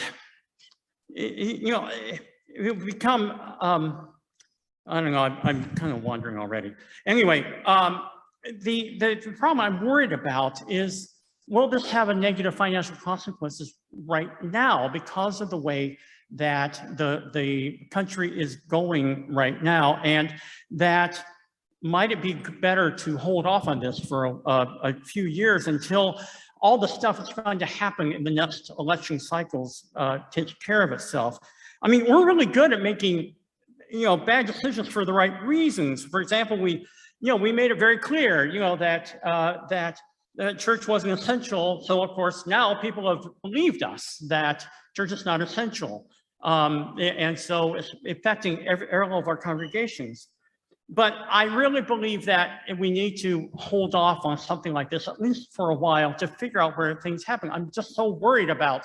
will become I don't know. I'm kind of wandering already. Anyway, the problem I'm worried about is, will this have a negative financial consequences right now because of the way that the country is going right now, and that might it be better to hold off on this for a few years until all the stuff that's going to happen in the next election cycles takes care of itself? I mean, we're really good at making bad decisions for the right reasons. For example, we made it very clear that the church wasn't essential. So of course now people have believed us that church is not essential, and so it's affecting all of our congregations. But I really believe that we need to hold off on something like this, at least for a while, to figure out where things happen. I'm just so worried about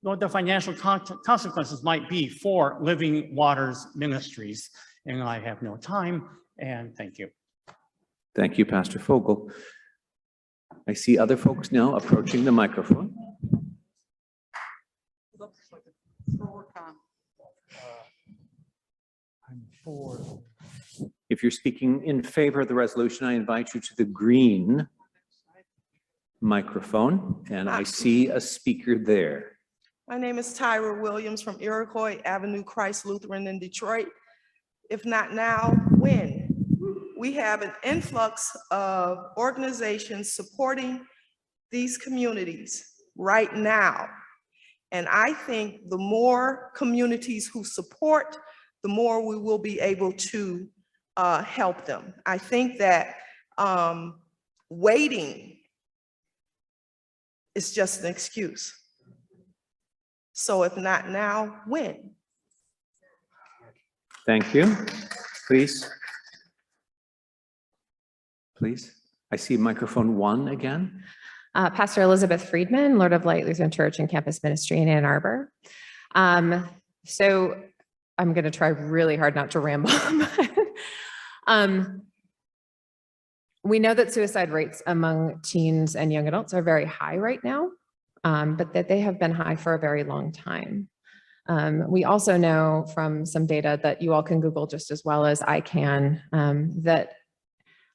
what the financial consequences might be for Living Waters Ministries. And I have no time, and thank you. Thank you, Pastor Fogel. I see other folks now approaching the microphone. If you're speaking in favor of the resolution, I invite you to the green microphone, and I see a speaker there. My name is Tyra Williams from Iroquois Avenue Christ Lutheran in Detroit. If not now, when? We have an influx of organizations supporting these communities right now. And I think the more communities who support, the more we will be able to help them. I think that waiting is just an excuse. So if not now, when? Thank you. Please. Please. I see microphone 1 again. Pastor Elizabeth Friedman, Lord of Light Lutheran Church and Campus Ministry in Ann Arbor. So I'm going to try really hard not to ramble. We know that suicide rates among teens and young adults are very high right now, but that they have been high for a very long time. We also know from some data that you all can Google just as well as I can, that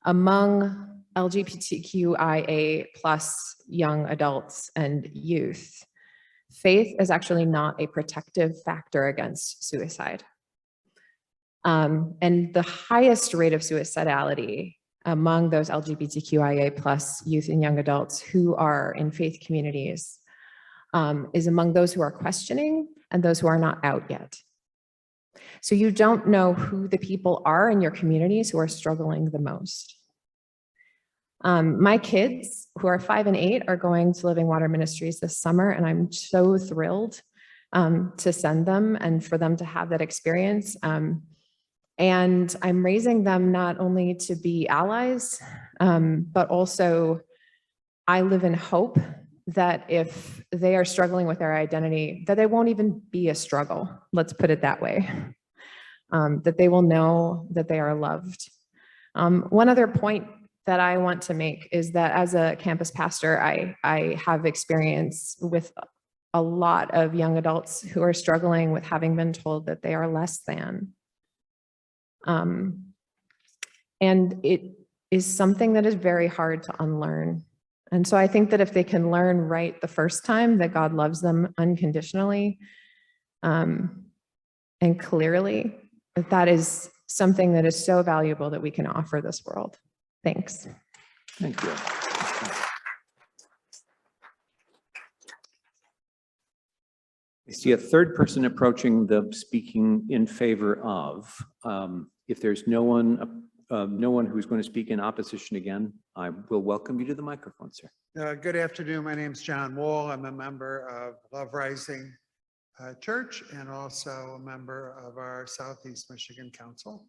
among LGBTQIA plus young adults and youth, faith is actually not a protective factor against suicide. And the highest rate of suicidality among those LGBTQIA plus youth and young adults who are in faith communities is among those who are questioning and those who are not out yet. So you don't know who the people are in your communities who are struggling the most. My kids, who are 5 and 8, are going to Living Water Ministries this summer, and I'm so thrilled to send them and for them to have that experience. And I'm raising them not only to be allies, but also I live in hope that if they are struggling with their identity, that it won't even be a struggle. Let's put it that way. That they will know that they are loved. One other point that I want to make is that as a campus pastor, I have experience with a lot of young adults who are struggling with having been told that they are less than. And it is something that is very hard to unlearn. And so I think that if they can learn right the first time that God loves them unconditionally and clearly, that is something that is so valuable that we can offer this world. Thanks. Thank you. I see a third person approaching the speaking in favor of. If there's no one who's going to speak in opposition again, I will welcome you to the microphone, sir. Good afternoon. My name is John Wall. I'm a member of Love Rising Church and also a member of our Southeast Michigan Council.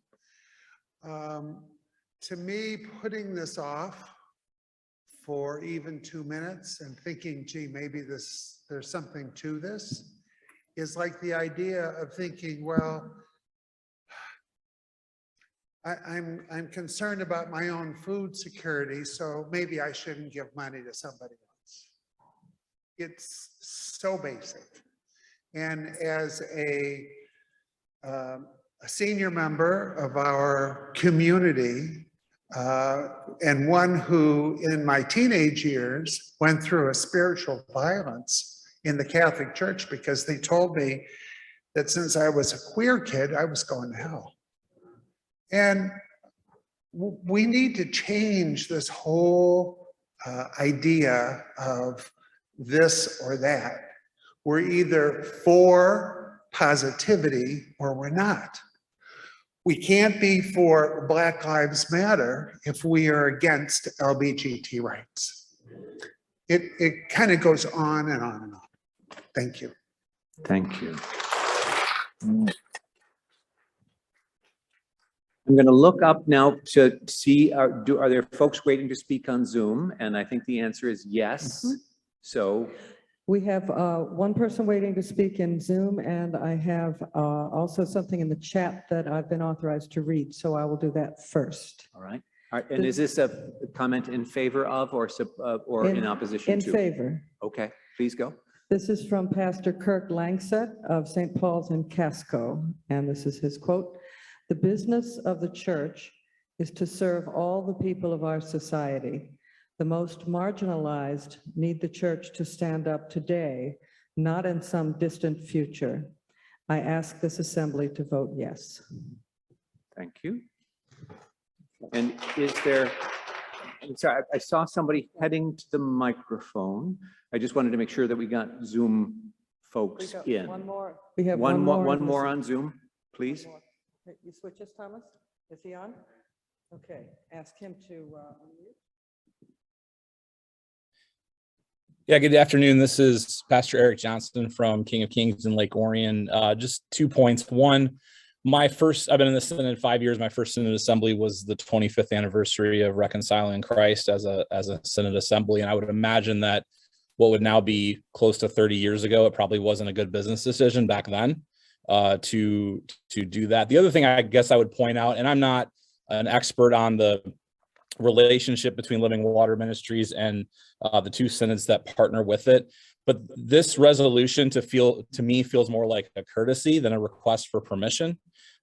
To me, putting this off for even 2 minutes and thinking, gee, maybe there's something to this, is like the idea of thinking, well, I'm concerned about my own food security, so maybe I shouldn't give money to somebody else. It's so basic. And as a senior member of our community, and one who in my teenage years went through a spiritual violence in the Catholic Church because they told me that since I was a queer kid, I was going to hell. And we need to change this whole idea of this or that. We're either for positivity or we're not. We can't be for Black Lives Matter if we are against LGBT rights. It kind of goes on and on and on. Thank you. Thank you. I'm going to look up now to see, are there folks waiting to speak on Zoom? And I think the answer is yes. So we have one person waiting to speak in Zoom, and I have also something in the chat that I've been authorized to read, so I will do that first. all right. All right. And is this a comment in favor of or in opposition to? In favor. Okay, please go. This is from Pastor Kirk Langsett of St. Paul's in Casco, and this is his quote: "The business of the church is to serve all the people of our society. The most marginalized need the church to stand up today, not in some distant future. I ask this assembly to vote yes." Thank you. And is there, I'm sorry, I saw somebody heading to the microphone. I just wanted to make sure that we got Zoom folks in. One more. We have One more on Zoom, please. You switch us, Thomas? Is he on? Okay, ask him to unmute. Yeah, good afternoon. This is Pastor Eric Johnston from King of Kings in Lake Orion. Just 2 points. One, I've been in the Synod 5 years. My first Synod Assembly was the 25th anniversary of reconciling Christ as a Synod Assembly. And I would imagine that what would now be close to 30 years ago, it probably wasn't a good business decision back then to do that. The other thing I guess I would point out, and I'm not an expert on the relationship between Living Water Ministries and the two synods that partner with it, but this resolution to me feels more like a courtesy than a request for permission.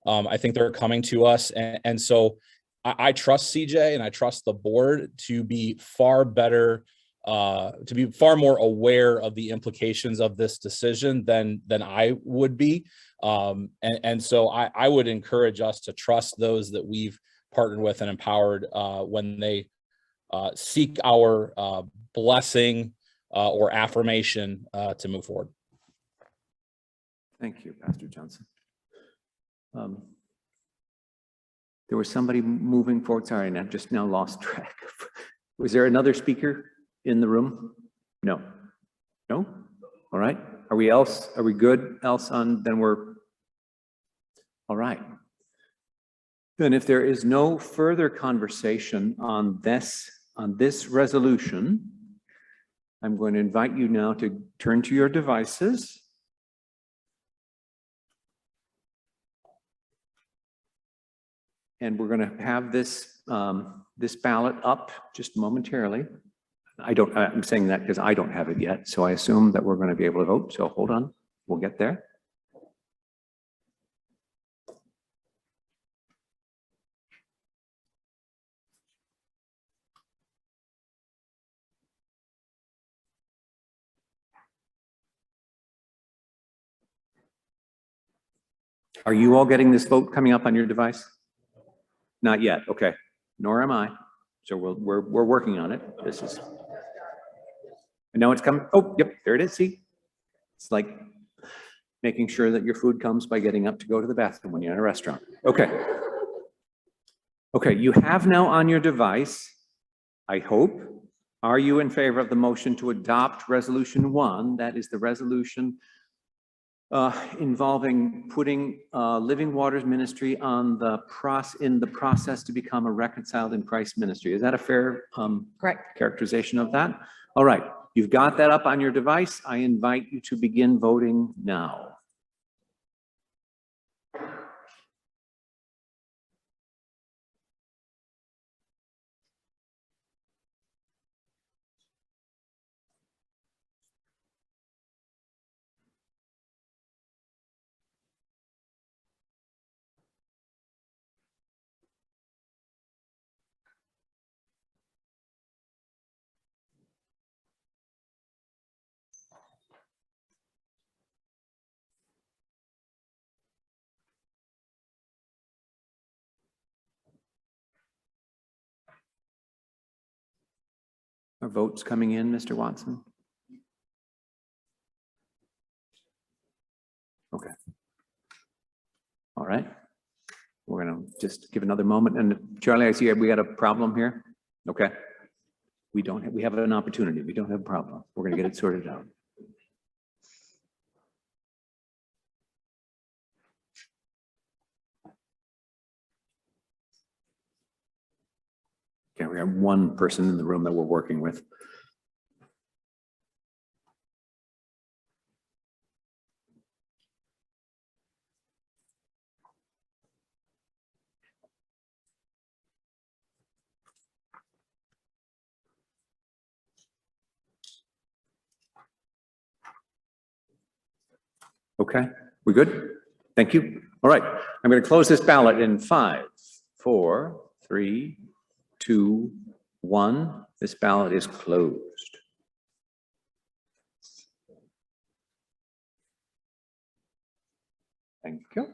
I think they're coming to us, and so I trust CJ and I trust the board to be far better, to be far more aware of the implications of this decision than I would be. And so I would encourage us to trust those that we've partnered with and empowered when they seek our blessing or affirmation to move forward. Thank you, Pastor Johnson. There was somebody moving forward. Sorry, and I've just now lost track. Was there another speaker in the room? No. No? All right. Are we good else on, then we're, all right. Then if there is no further conversation on this resolution, I'm going to invite you now to turn to your devices. And we're going to have this ballot up just momentarily. I'm saying that because I don't have it yet, so I assume that we're going to be able to vote. So hold on, we'll get there. Are you all getting this vote coming up on your device? Not yet. Okay. Nor am I. So we're working on it. This is. I know it's coming. Oh, yep. There it is. See, it's like making sure that your food comes by getting up to go to the bathroom when you're in a restaurant. Okay. Okay. You have now on your device, I hope. Are you in favor of the motion to adopt Resolution 1? That is the resolution involving putting Living Waters Ministry on in the process to become a reconciled in Christ ministry. Is that a fair Correct. characterization of that? All right, you've got that up on your device. I invite you to begin voting now. Are votes coming in, Mr. Watson? Okay. All right. We're going to just give another moment. And Charlie, I see we got a problem here. Okay. We have an opportunity. We don't have a problem. We're going to get it sorted out. Okay, we have one person in the room that we're working with. Okay, we good? Thank you. All right, I'm going to close this ballot in 5, 4, 3, 2, 1. This ballot is closed. Thank you.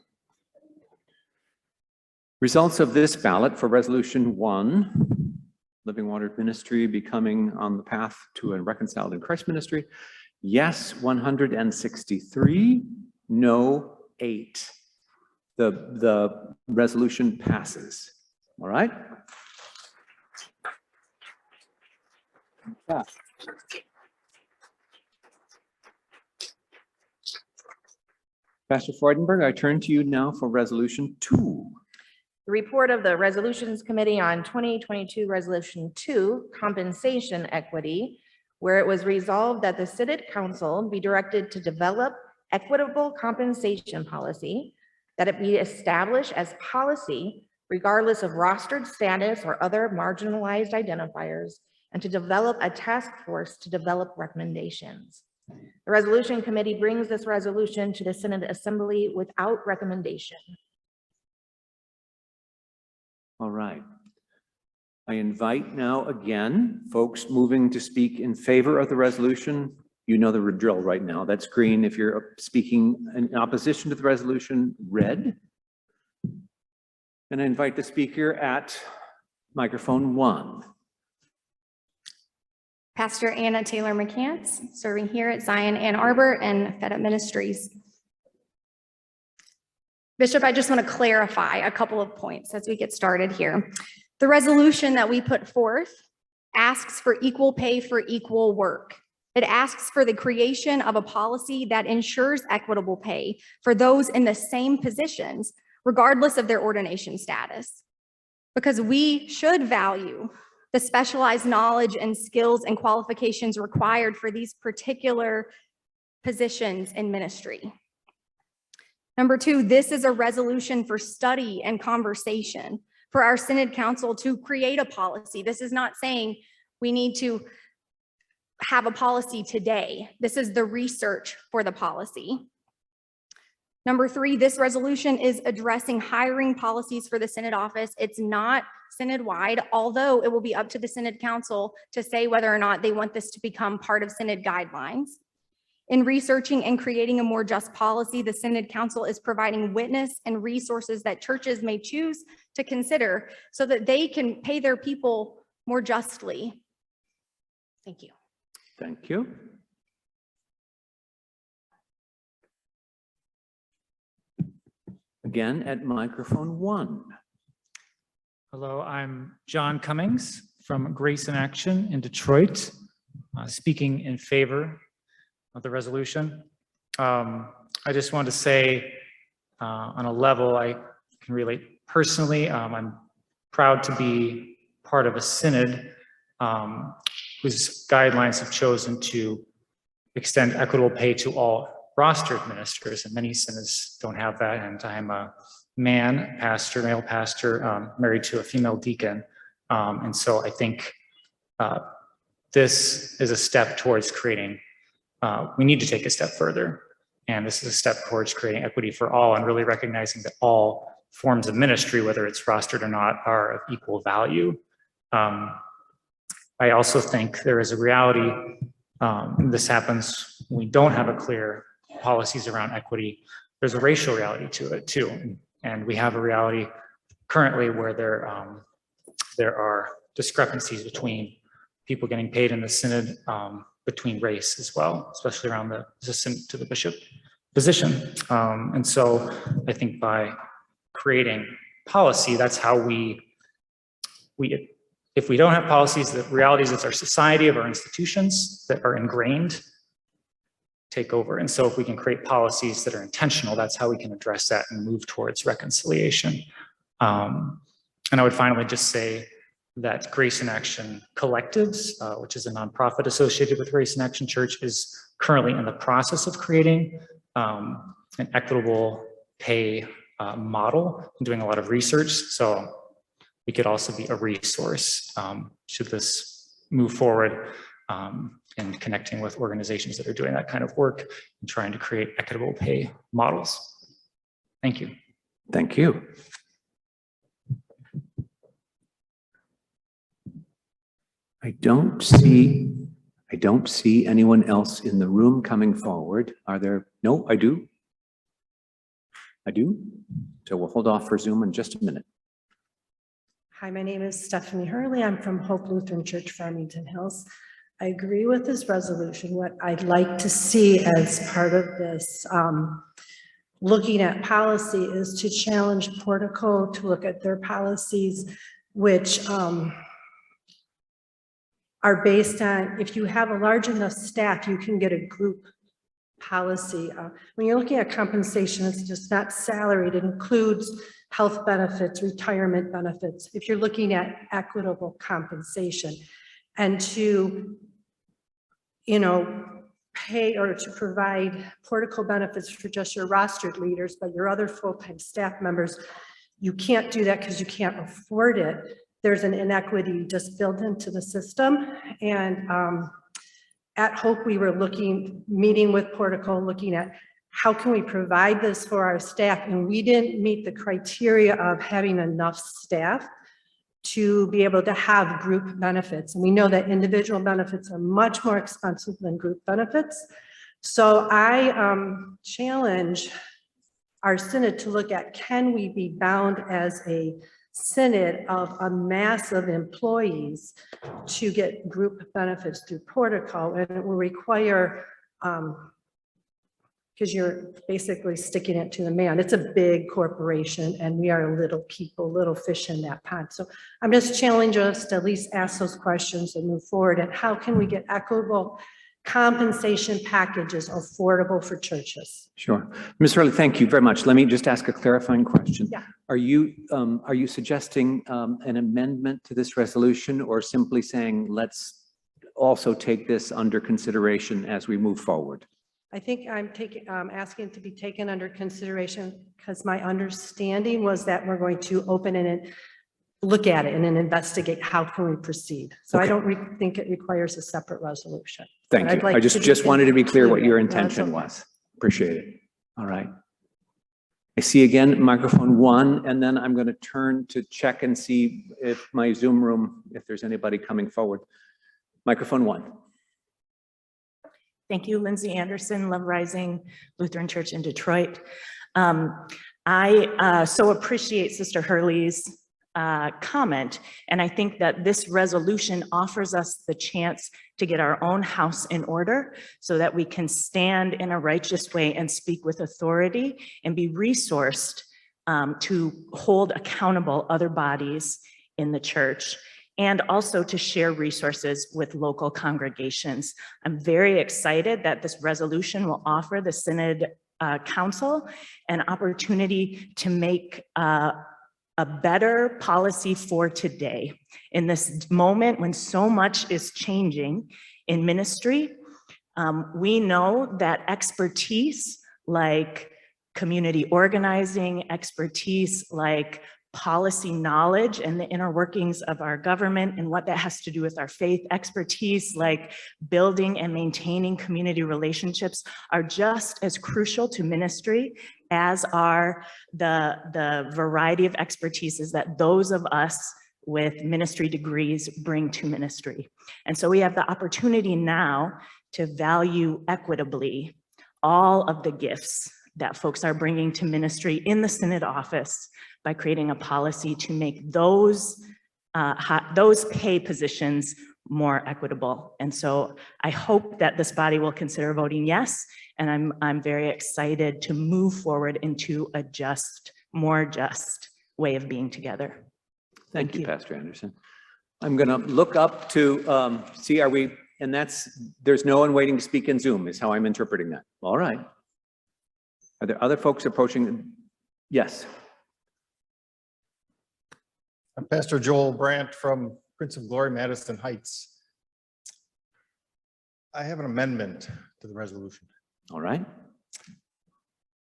Results of this ballot for Resolution 1, Living Water Ministry becoming on the path to a reconciled in Christ ministry. Yes, 163, no, 8. The resolution passes. All right. Yeah. Pastor Freudenberg, I turn to you now for resolution 2. The report of the Resolutions Committee on 2022 Resolution 2, Compensation Equity, where it was resolved that the Synod Council be directed to develop equitable compensation policy, that it be established as policy regardless of rostered status or other marginalized identifiers, and to develop a task force to develop recommendations. The Resolution Committee brings this resolution to the Synod Assembly without recommendation. All right. I invite now again, folks moving to speak in favor of the resolution. You know the drill right now. That's green. If you're speaking in opposition to the resolution, red. And I invite the speaker at microphone 1. Pastor Anna Taylor McCants, serving here at Zion Ann Arbor and Fed Up Ministries. Bishop, I just want to clarify a couple of points as we get started here. The resolution that we put forth asks for equal pay for equal work. It asks for the creation of a policy that ensures equitable pay for those in the same positions, regardless of their ordination status. Because we should value the specialized knowledge and skills and qualifications required for these particular positions in ministry. Number 2, this is a resolution for study and conversation for our Synod Council to create a policy. This is not saying we need to have a policy today. This is the research for the policy. Number 3, this resolution is addressing hiring policies for the Synod office. It's not Synod-wide, although it will be up to the Synod Council to say whether or not they want this to become part of Synod guidelines. In researching and creating a more just policy, the Synod Council is providing witness and resources that churches may choose to consider so that they can pay their people more justly. Thank you. Thank you. Again, at microphone 1. Hello, I'm John Cummings from Grace in Action in Detroit, speaking in favor of the resolution. I just want to say on a level I can relate personally, I'm proud to be part of a synod whose guidelines have chosen to extend equitable pay to all rostered ministers, and many synods don't have that. And I'm a male pastor, married to a female deacon. And so I think this is a step towards creating, we need to take a step further. And this is a step towards creating equity for all and really recognizing that all forms of ministry, whether it's rostered or not, are of equal value. I also think there is a reality, this happens when we don't have a clear policies around equity. There's a racial reality to it too. And we have a reality currently where there are discrepancies between people getting paid in the synod between race as well, especially around the assistant to the bishop position. And so I think by creating policy, that's how we if we don't have policies, the reality is it's our society of our institutions that are ingrained take over. And so if we can create policies that are intentional, that's how we can address that and move towards reconciliation. And I would finally just say that Grace in Action Collectives, which is a nonprofit associated with Grace in Action Church, is currently in the process of creating an equitable pay model and doing a lot of research. So we could also be a resource should this move forward in connecting with organizations that are doing that kind of work and trying to create equitable pay models. Thank you. Thank you. I don't see anyone else in the room coming forward. Are there? No, I do. So we'll hold off for Zoom in just a minute. Hi, my name is Stephanie Hurley. I'm from Hope Lutheran Church, Farmington Hills. I agree with this resolution. What I'd like to see as part of this looking at policy is to challenge Portico to look at their policies, which are based on, if you have a large enough staff, you can get a group policy. When you're looking at compensation, it's just not salaried. It includes health benefits, retirement benefits. If you're looking at equitable compensation and to, you know, pay or to provide portico benefits for just your rostered leaders, but your other full-time staff members, you can't do that because you can't afford it. There's an inequity just built into the system. And at Hope, we were meeting with Portico, looking at how can we provide this for our staff? And we didn't meet the criteria of having enough staff to be able to have group benefits. And we know that individual benefits are much more expensive than group benefits. So I challenge our synod to look at, can we be bound as a synod of a mass of employees to get group benefits through Portico? And it will require, because you're basically sticking it to the man. It's a big corporation and we are little people, little fish in that pond. So I'm just challenging us to at least ask those questions and move forward. And how can we get equitable compensation packages affordable for churches? Sure. Ms. Hurley, thank you very much. Let me just ask a clarifying question. Yeah. Are you suggesting an amendment to this resolution, or simply saying, let's also take this under consideration as we move forward? I think I'm asking to be taken under consideration because my understanding was that we're going to open it and look at it and then investigate how can we proceed. So Okay. I don't think it requires a separate resolution. Thank But I'd you. like I to just wanted to be clear what your included. That's intention okay. was. Appreciate it. All right. I see again microphone 1, and then I'm going to turn to check and see if my Zoom room, if there's anybody coming forward. Microphone 1. Thank you, Lindsay Anderson, Love Rising Lutheran Church in Detroit. I so appreciate Sister Hurley's comment, and I think that this resolution offers us the chance to get our own house in order so that we can stand in a righteous way and speak with authority and be resourced to hold accountable other bodies in the church, and also to share resources with local congregations. I'm very excited that this resolution will offer the Synod Council an opportunity to make a better policy for today. In this moment when so much is changing in ministry, we know that expertise like community organizing, expertise like policy knowledge and the inner workings of our government and what that has to do with our faith, expertise like building and maintaining community relationships are just as crucial to ministry as are the variety of expertises that those of us with ministry degrees bring to ministry. And so we have the opportunity now to value equitably all of the gifts that folks are bringing to ministry in the Synod office by creating a policy to make those pay positions more equitable. And so I hope that this body will consider voting yes, and I'm very excited to move forward into a just, more just way of being together. Thank you, Pastor Anderson. I'm going to look up to see, are we, and there's no one waiting to speak in Zoom is how I'm interpreting that. All right. Are there other folks approaching? Yes. I'm Pastor Joel Brandt from Prince of Glory, Madison Heights. I have an amendment to the resolution. All right.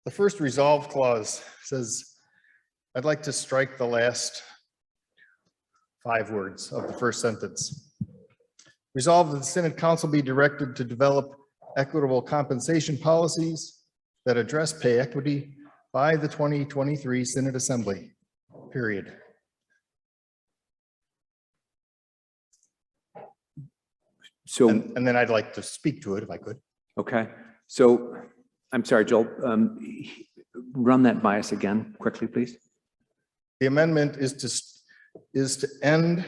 The first resolve clause says, I'd like to strike the last 5 words of the first sentence. Resolve that the Synod Council be directed to develop equitable compensation policies that address pay equity by the 2023 Synod Assembly, period. So, and then I'd like to speak to it if I could. Okay. So I'm sorry, Joel, run that by us again quickly, please. The amendment is to end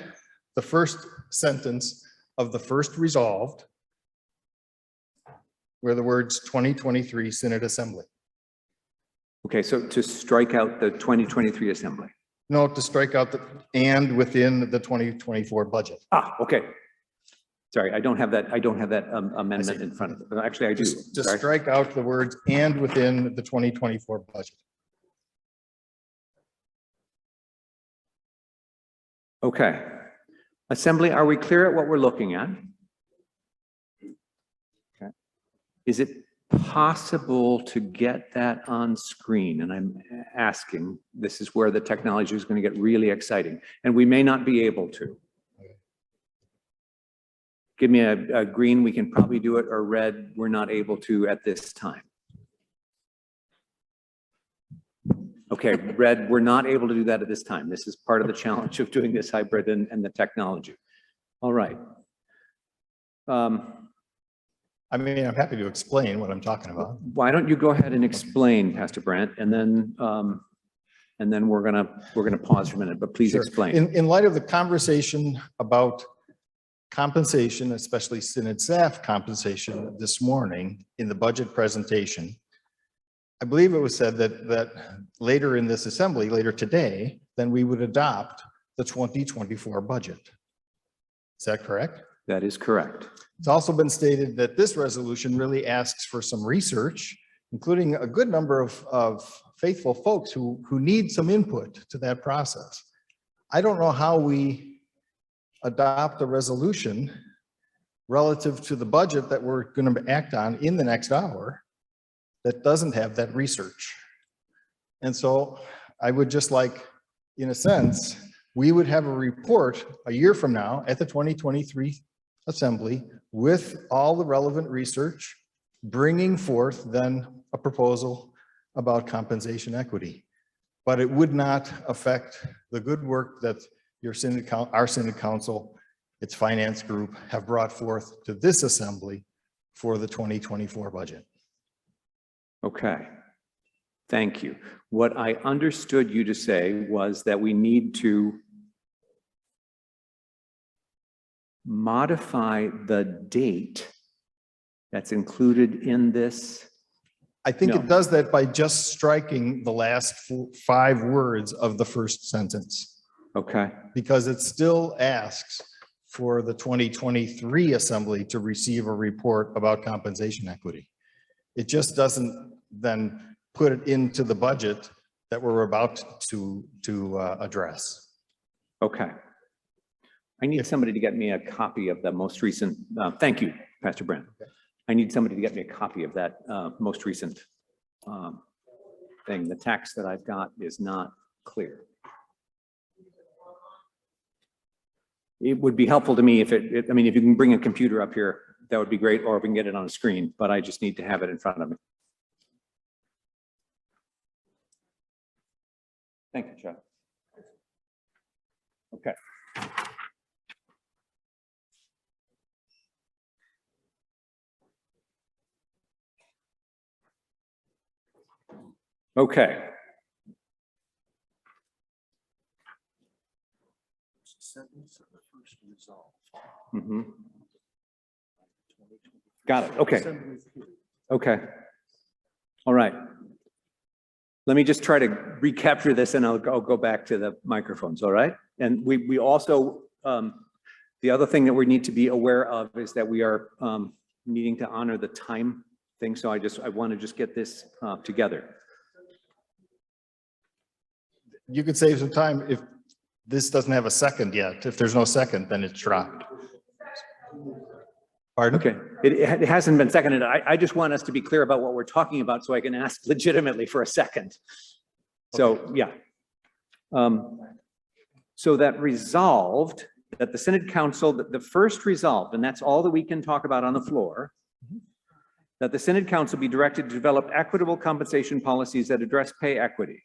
the first sentence of the first resolved where the words 2023 Synod Assembly. Okay, so to strike out the 2023 Assembly. No, to strike out the and within the 2024 budget. Ah, okay. Sorry, I don't have that amendment in front of me. Actually, I do. Just Sorry. strike out the words "and" within the 2024 budget. Okay. Assembly, are we clear at what we're looking at? Okay. Is it possible to get that on screen? And I'm asking, this is where the technology is going to get really exciting, and we may not be able to. Give me a green, we can probably do it, or red, we're not able to at this time. Okay, red, we're not able to do that at this time. This is part of the challenge of doing this hybrid and the technology. All right. I mean, I'm happy to explain what I'm talking about. Why don't you go ahead and explain, Pastor Brandt, and then we're gonna pause for a minute, but please Sure. explain. In light of the conversation about compensation, especially Synod staff compensation this morning in the budget presentation, I believe it was said that later in this assembly, later today, then we would adopt the 2024 budget. Is that correct? That is correct. It's also been stated that this resolution really asks for some research, including a good number of faithful folks who need some input to that process. I don't know how we adopt a resolution relative to the budget that we're going to act on in the next hour that doesn't have that research. And so I would just like, in a sense, we would have a report a year from now at the 2023 assembly with all the relevant research, bringing forth then a proposal about compensation equity. But it would not affect the good work that our Synod Council, its finance group have brought forth to this assembly for the 2024 budget. Okay. Thank you. What I understood you to say was that we need to modify the date that's included in this. I think it does that by just striking the last 5 words of the first sentence. Okay. Because it still asks for the 2023 assembly to receive a report about compensation equity. It just doesn't then put it into the budget that we're about to address. Okay. I need somebody to get me a copy of the most recent, thank you, Pastor Brent. Okay. I need somebody to get me a copy of that most recent thing. The text that I've got is not clear. It would be helpful to me if I mean, if you can bring a computer up here, that would be great, or if we can get it on a screen, but I just need to have it in front of me. Thank you, Chuck. Okay. Okay. Mm-hmm. Got it. Okay. Okay. All right. Let me just try to recapture this and I'll go back to the microphones. All right. And we also, the other thing that we need to be aware of is that we are needing to honor the time thing. So I want to just get this together. You could save some time if this doesn't have a second yet. If there's no second, then it's dropped. Pardon? Okay, it hasn't been seconded. I just want us to be clear about what we're talking about so I can ask legitimately for a second. So, okay. Yeah. So that resolved that the Synod Council, the first resolved, and that's all that we can talk about on the floor, that the Synod Council be directed to develop equitable compensation policies that address pay equity.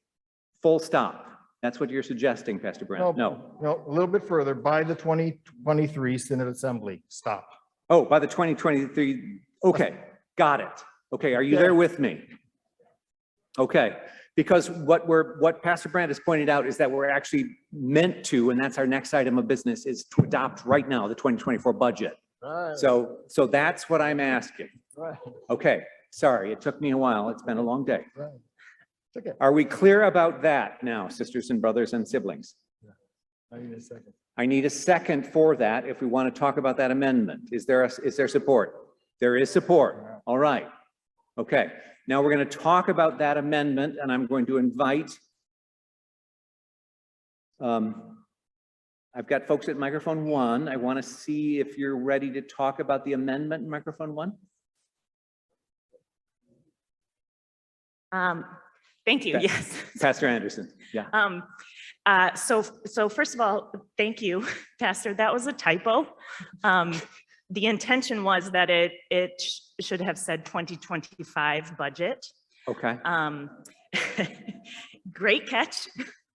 Full stop. That's what you're suggesting, Pastor Brent. No, a little bit further, by the 2023 Synod Assembly. Stop. Oh, by the 2023. Okay, got it. Okay, are you there with me? Okay, because what Pastor Brandt has pointed out is that we're actually meant to, and that's our next item of business, is to adopt right now the 2024 budget. Right. So that's what I'm asking. Right. Okay, sorry, it took me a while. It's been a long day. Right. Okay. Are we clear about that now, sisters and brothers and siblings? I need a second. I need a second for that if we want to talk about that amendment. Is there support? There is support. All right. Okay. Now we're going to talk about that amendment, and I'm going to invite I've got folks at microphone 1. I want to see if you're ready to talk about the amendment in microphone 1. Thank you. Yes. Pastor Anderson. Yeah. So first of all, thank you, Pastor. That was a typo. The intention was that it should have said 2025 budget. Okay. Great catch.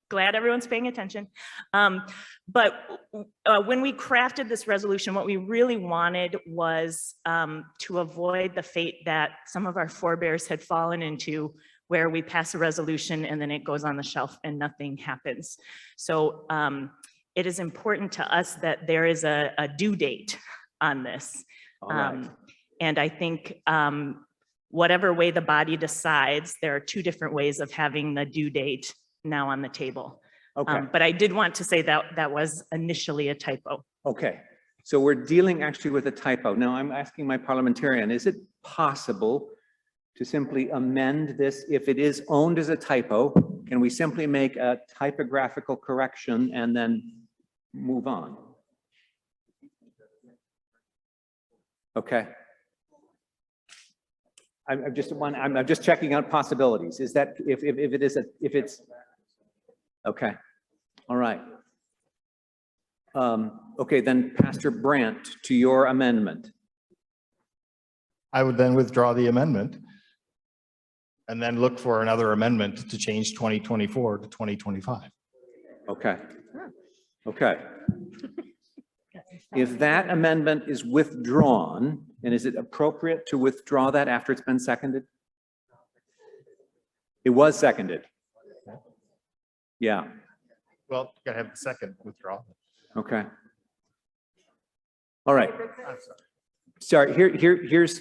Glad everyone's paying attention. But when we crafted this resolution, what we really wanted was to avoid the fate that some of our forebears had fallen into, where we pass a resolution and then it goes on the shelf and nothing happens. So it is important to us that there is a due date on this. Right. And I think whatever way the body decides, there are two different ways of having the due date now on the table. Okay. But I did want to say that that was initially a typo. Okay. So we're dealing actually with a typo. Now I'm asking my parliamentarian, is it possible to simply amend this if it is owned as a typo? Can we simply make a typographical correction and then move on? Okay. I'm just checking out possibilities. Is that if it's okay. All right. Okay, then Pastor Brandt, to your amendment. I would then withdraw the amendment and then look for another amendment to change 2024 to 2025. Okay. Okay. If that amendment is withdrawn, and is it appropriate to withdraw that after it's been seconded? It was seconded. Yeah. Well, you gotta have the second withdrawal. Okay. All right. Sorry, here's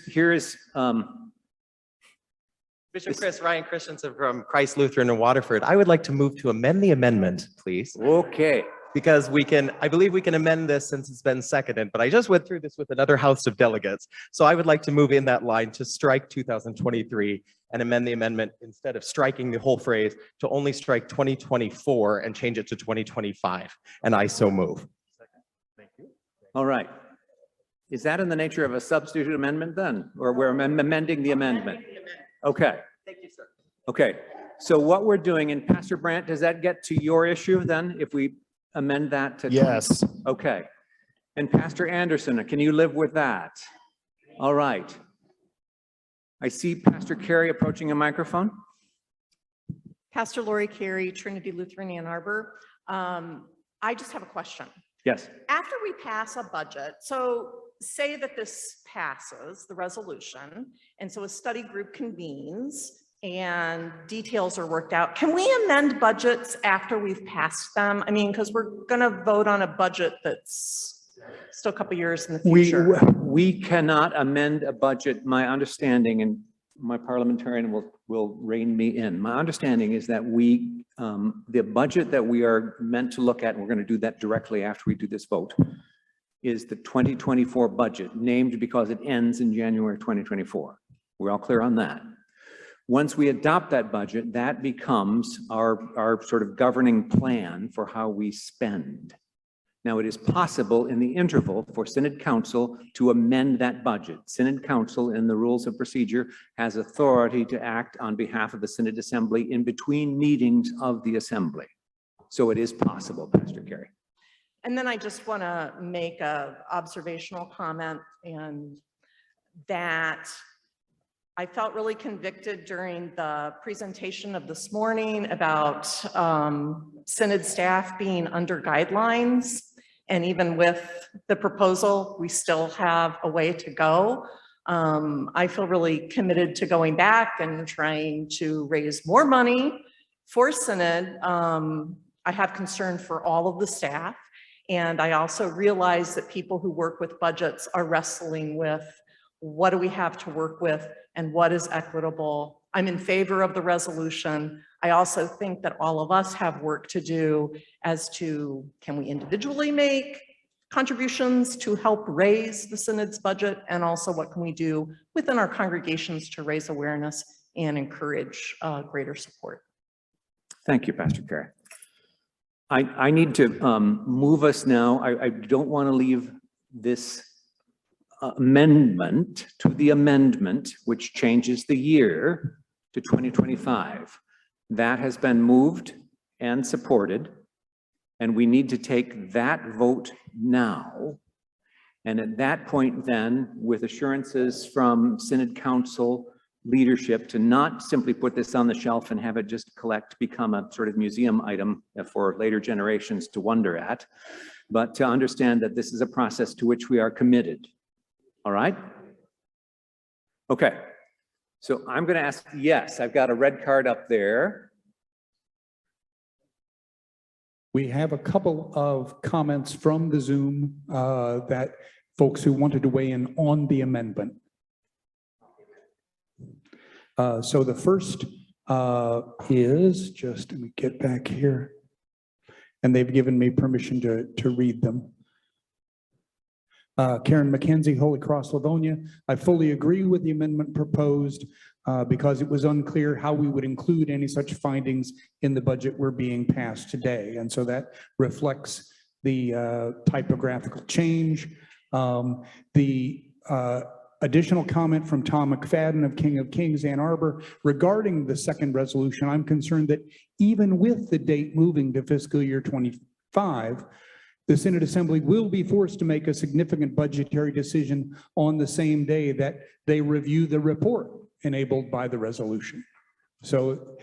Bishop Chris, Ryan Christensen from Christ Lutheran in Waterford. I would like to move to amend the amendment, please. Okay. Because I believe we can amend this since it's been seconded, but I just went through this with another House of Delegates. So I would like to move in that line to strike 2023 and amend the amendment instead of striking the whole phrase to only strike 2024 and change it to 2025. And I so move. Thank you. All right. Is that in the nature of a substitute amendment then? Or we're amending the amendment? Okay. Thank you, sir. Okay. So what we're doing, and Pastor Brandt, does that get to your issue then if we amend that to? Yes. Okay. And Pastor Anderson, can you live with that? All right. I see Pastor Carey approaching a microphone. Pastor Lori Carey, Trinity Lutheran Ann Arbor. I just have a question. Yes. After we pass a budget, so say that this passes, the resolution, and so a study group convenes and details are worked out. Can we amend budgets after we've passed them? I mean, because we're going to vote on a budget that's still a couple years in the future. We cannot amend a budget. My understanding, and my parliamentarian will rein me in. My understanding is that the budget that we are meant to look at, and we're going to do that directly after we do this vote, is the 2024 budget, named because it ends in January 2024. We're all clear on that. Once we adopt that budget, that becomes our sort of governing plan for how we spend. Now, it is possible in the interval for Synod Council to amend that budget. Synod Council, in the rules of procedure, has authority to act on behalf of the Synod Assembly in between meetings of the Assembly. So it is possible, Pastor Carey. And then I just want to make an observational comment, and that I felt really convicted during the presentation of this morning about Synod staff being under guidelines. And even with the proposal, we still have a way to go. I feel really committed to going back and trying to raise more money for Synod. I have concern for all of the staff. And I also realize that people who work with budgets are wrestling with what do we have to work with and what is equitable. I'm in favor of the resolution. I also think that all of us have work to do as to, can we individually make contributions to help raise the synod's budget? And also what can we do within our congregations to raise awareness and encourage greater support? Thank you, Pastor Carey. I need to move us now. I don't want to leave this amendment to the amendment, which changes the year to 2025. That has been moved and supported, and we need to take that vote now. And at that point then, with assurances from Synod Council leadership to not simply put this on the shelf and have it just become a sort of museum item for later generations to wonder at, but to understand that this is a process to which we are committed. All right? Okay. So I'm going to ask, yes, I've got a red card up there. We have a couple of comments from the Zoom that folks who wanted to weigh in on the amendment. So the first is, just let me get back here, and they've given me permission to read them. Karen McKenzie, Holy Cross, Livonia. I fully agree with the amendment proposed because it was unclear how we would include any such findings in the budget we're being passed today. And so that reflects the typographical change. The additional comment from Tom McFadden of King of Kings, Ann Arbor, regarding the second resolution. I'm concerned that even with the date moving to fiscal year 25, the Synod Assembly will be forced to make a significant budgetary decision on the same day that they review the report enabled by the resolution. So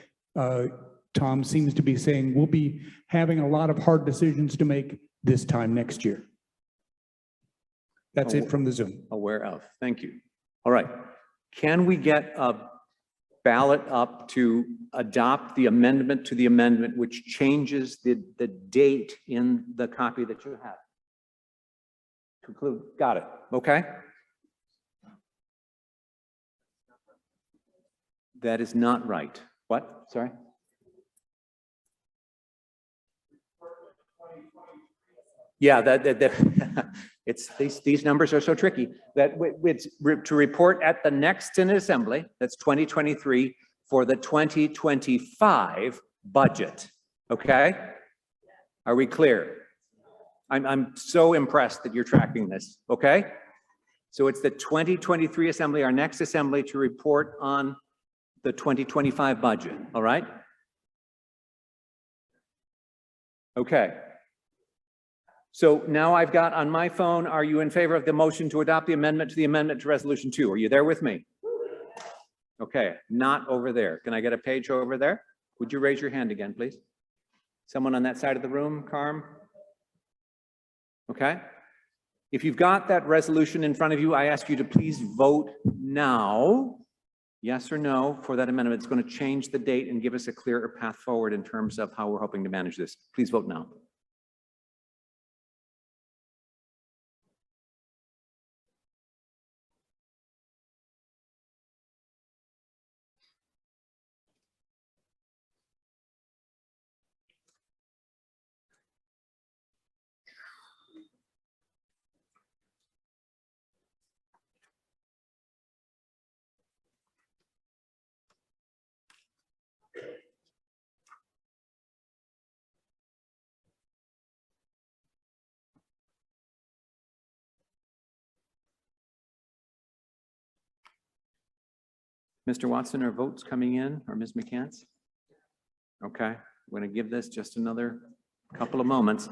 Tom seems to be saying we'll be having a lot of hard decisions to make this time next year. That's it from the Zoom. Aware of. Thank you. All right. Can we get a ballot up to adopt the amendment to the amendment, which changes the date in the copy that you have? Conclude. Got it. Okay. That is not right. What? Sorry. Yeah, it's these numbers are so tricky that it's to report at the next Synod Assembly, that's 2023, for the 2025 budget. Okay? Are we clear? I'm so impressed that you're tracking this. Okay? So it's the 2023 Assembly, our next Assembly, to report on the 2025 budget. All right? Okay. So now I've got on my phone, are you in favor of the motion to adopt the amendment to resolution 2? Are you there with me? Okay, not over there. Can I get a page over there? Would you raise your hand again, please? Someone on that side of the room, Carm? Okay. If you've got that resolution in front of you, I ask you to please vote now, yes or no, for that amendment. It's going to change the date and give us a clearer path forward in terms of how we're hoping to manage this. Please vote now. Mr. Watson, are votes coming in, or Ms. McCants? Okay, I'm going to give this just another couple of moments.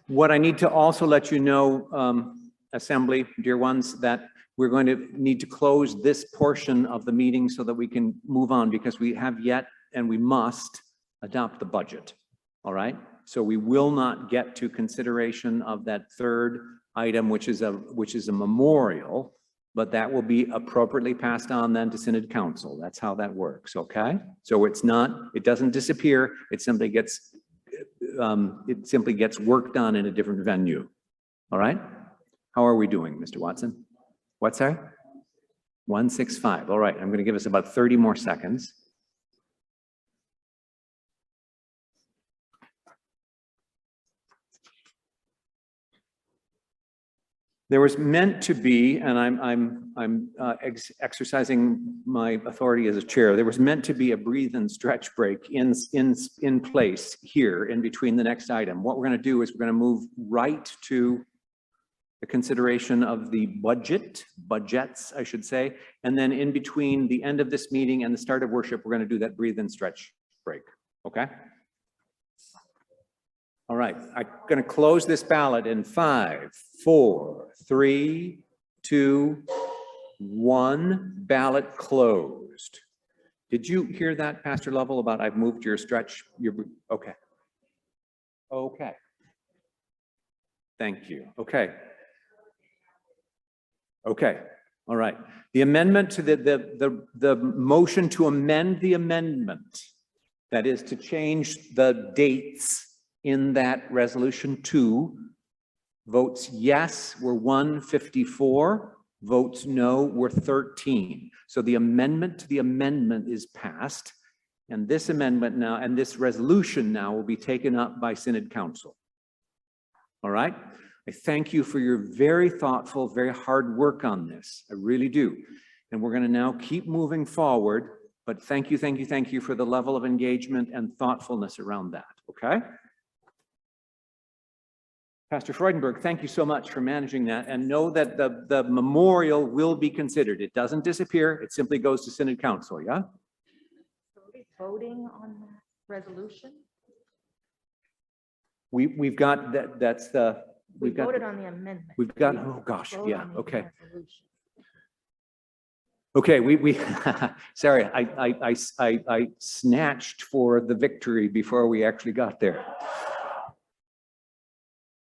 What I need to also let you know, Assembly, dear ones, that we're going to need to close this portion of the meeting so that we can move on, because we have yet and we must adopt the budget. All right, so we will not get to consideration of that third item, which is a memorial, but that will be appropriately passed on then to Synod Council. That's how that works, okay? So it doesn't disappear, it simply gets worked on in a different venue. All right? How are we doing, Mr. Watson? What's that? 165. All right, I'm going to give us about 30 more seconds. There was meant to be, and I'm exercising my authority as a chair, there was meant to be a breathe and stretch break in place here in between the next item. What we're going to do is we're going to move right to the consideration of the budgets, I should say, and then in between the end of this meeting and the start of worship, we're going to do that breathe and stretch break, okay? All right, I'm going to close this ballot in 5, 4, 3, 2, 1. Ballot closed. Did you hear that, Pastor Lovell, about I've moved your stretch? Okay. Okay. Thank you. Okay. Okay. All right. The amendment to the motion to amend the amendment, that is to change the dates in that resolution 2, votes yes were 154, votes no were 13. So the amendment to the amendment is passed, and this amendment now, and this resolution now will be taken up by Synod Council. All right? I thank you for your very thoughtful, very hard work on this. I really do. And we're going to now keep moving forward, but thank you for the level of engagement and thoughtfulness around that, okay? Pastor Freudenberg, thank you so much for managing that, and know that the memorial will be considered. It doesn't disappear, it simply goes to Synod Council, yeah? So are we voting on that resolution? We've got that, We voted on the amendment. We've got, oh gosh, Vote yeah, on the okay. resolution. Okay, we sorry, I snatched for the victory before we actually got there.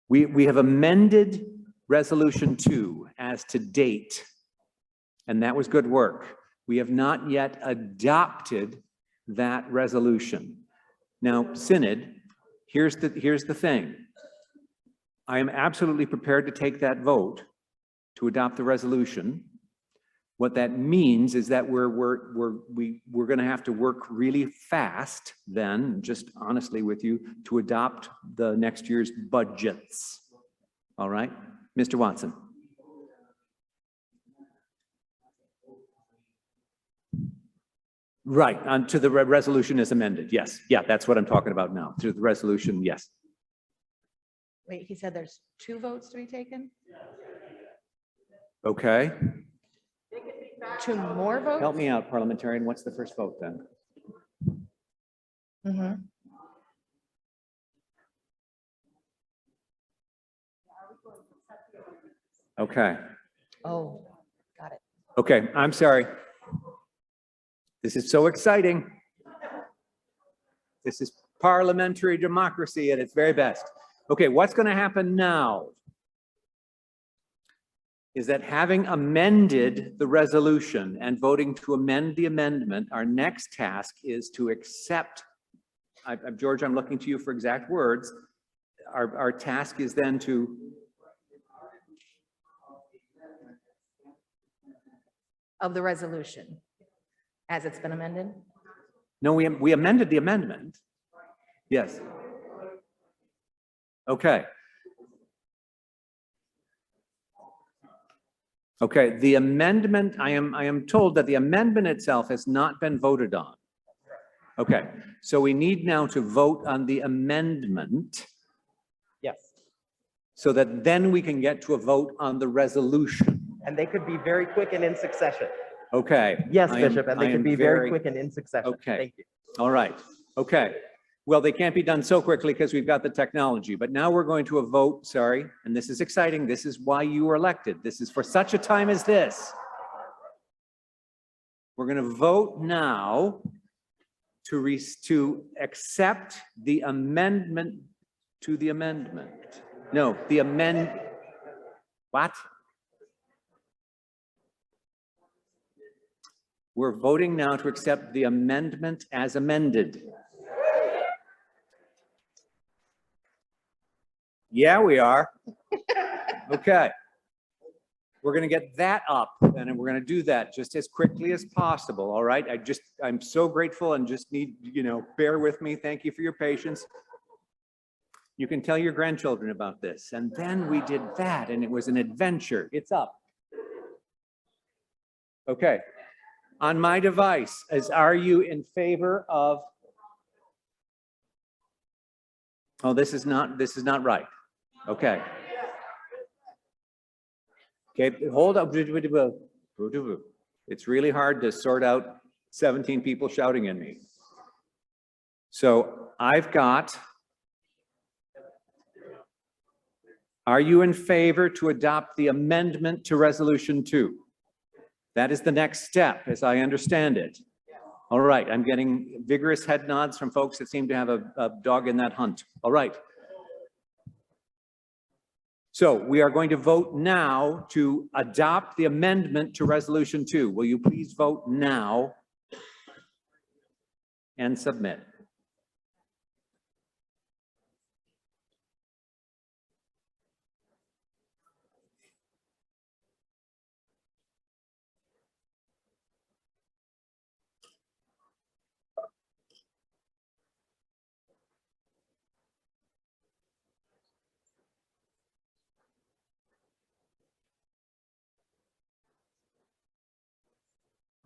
We have amended resolution 2 as to date, and that was good work. We have not yet adopted that resolution. Now, Synod, here's the thing. I am absolutely prepared to take that vote to adopt the resolution. What that means is that we're going to have to work really fast then, just honestly with you, to adopt the next year's budgets. All right, Mr. Watson. Right, to the resolution is amended. Yes, yeah, that's what I'm talking about now. To the resolution, yes. Wait, he said there's 2 votes to be taken? Okay. 2 more votes? Help me out, parliamentarian. What's the first vote then? Mm-hmm. Okay. Oh, got it. Okay, I'm sorry. This is so exciting. This is parliamentary democracy at its very best. Okay, what's going to happen now is that having amended the resolution and voting to amend the amendment, our next task is to accept, George, I'm looking to you for exact words. Our task is then to Of the resolution, as it's been amended? No, we amended the amendment. Yes. Okay. Okay, the amendment, I am told that the amendment itself has not been voted on. Okay, so we need now to vote on the amendment. Yes. So that then we can get to a vote on the resolution. And they could be very quick and in succession. Okay. Yes, Bishop, and they could be very quick and in succession. Okay. Thank you. All right. Okay. Well, they can't be done so quickly because we've got the technology, but now we're going to a vote, sorry, and this is exciting. This is why you were elected. This is for such a time as this. We're going to vote now to accept the amendment to the amendment. No, the what? We're voting now to accept the amendment as amended. Yeah, we are. Okay. We're going to get that up and we're going to do that just as quickly as possible. All right. I'm so grateful and just need, bear with me. Thank you for your patience. You can tell your grandchildren about this. And then we did that, and it was an adventure. It's up. Okay. On my device, are you in favor of? Oh, this is not right. Okay. Okay, hold up. It's really hard to sort out 17 people shouting at me. So I've got, are you in favor to adopt the amendment to resolution 2? That is the next step, as I understand it. All right, I'm getting vigorous head nods from folks that seem to have a dog in that hunt. All right. So we are going to vote now to adopt the amendment to resolution 2. Will you please vote now and submit?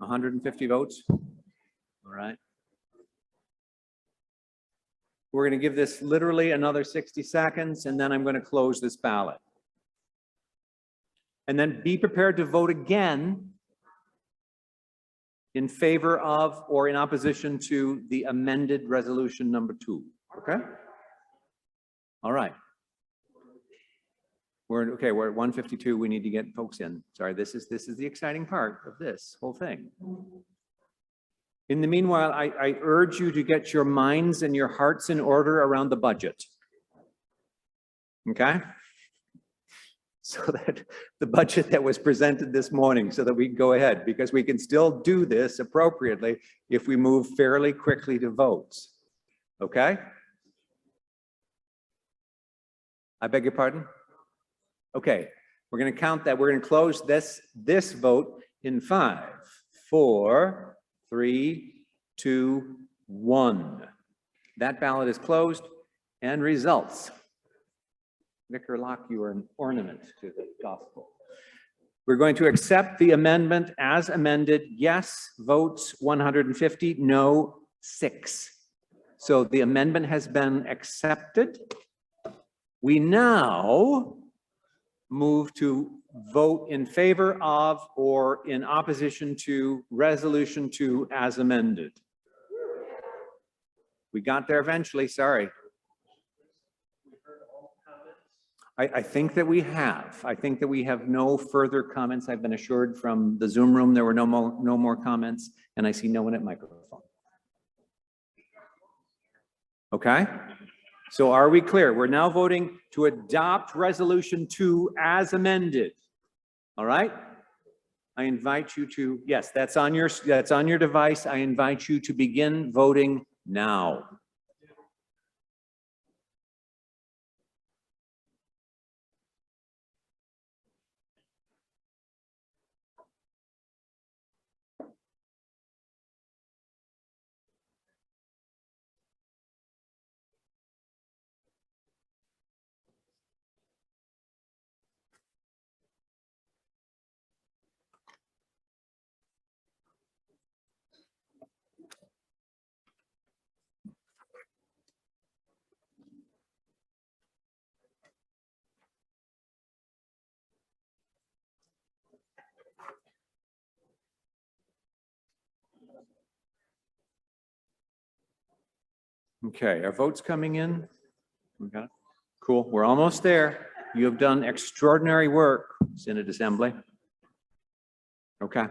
$150 votes. All right. We're going to give this literally another 60 seconds, and then I'm going to close this ballot. And then be prepared to vote again in favor of or in opposition to the amended resolution number 2. Okay? All right. We're at 152. We need to get folks in. Sorry, this is the exciting part of this whole thing. In the meanwhile, I urge you to get your minds and your hearts in order around the budget. Okay? So that the budget that was presented this morning, so that we can go ahead, because we can still do this appropriately if we move fairly quickly to votes. Okay? I beg your pardon? Okay, we're going to count that. We're going to close this vote in 5, 4, 3, 2, 1. That ballot is closed, and results. Vicar Locke, you are an ornament to the gospel. We're going to accept the amendment as amended. Yes votes 150, no 6. So the amendment has been accepted. We now move to vote in favor of or in opposition to resolution 2 as amended. We got there eventually, sorry. I think that we have. I think that we have no further comments. I've been assured from the Zoom room there were no more comments, and I see no one at microphone. Okay? So are we clear? We're now voting to adopt resolution 2 as amended. All right? I invite you to, yes, that's on your device. I invite you to begin voting now. Okay, our votes coming in. We got it. Cool. We're almost there. You have done extraordinary work, Synod Assembly. Okay.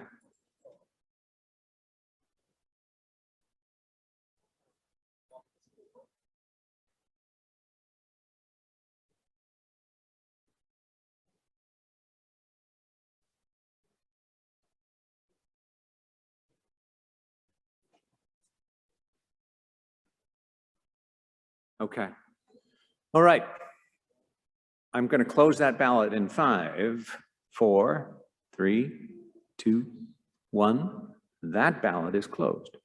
Okay. All right. I'm going to close that ballot in 5, 4, 3, 2, 1. That ballot is closed.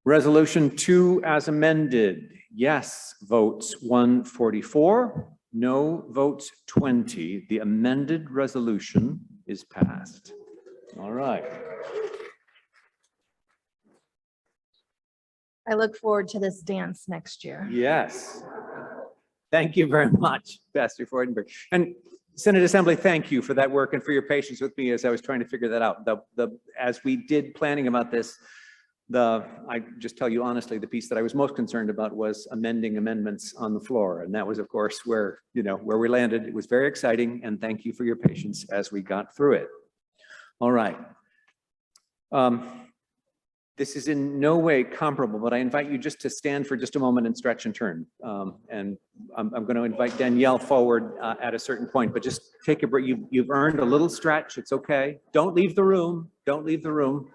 Resolution 2 as amended, yes votes 144, no votes 20. The amended resolution is passed. All right. I look forward to this dance next year. Yes. Thank you very much, Pastor Freudenberg. And Synod Assembly, thank you for that work and for your patience with me as I was trying to figure that out. As we did planning about this, I just tell you honestly, the piece that I was most concerned about was amending amendments on the floor. And that was, of course, where we landed. It was very exciting, and thank you for your patience as we got through it. All right. This is in no way comparable, but I invite you just to stand for just a moment and stretch and turn. And I'm going to invite Danielle forward at a certain point, but just take a break. You've earned a little stretch. It's okay. Don't leave the room. Don't leave the room.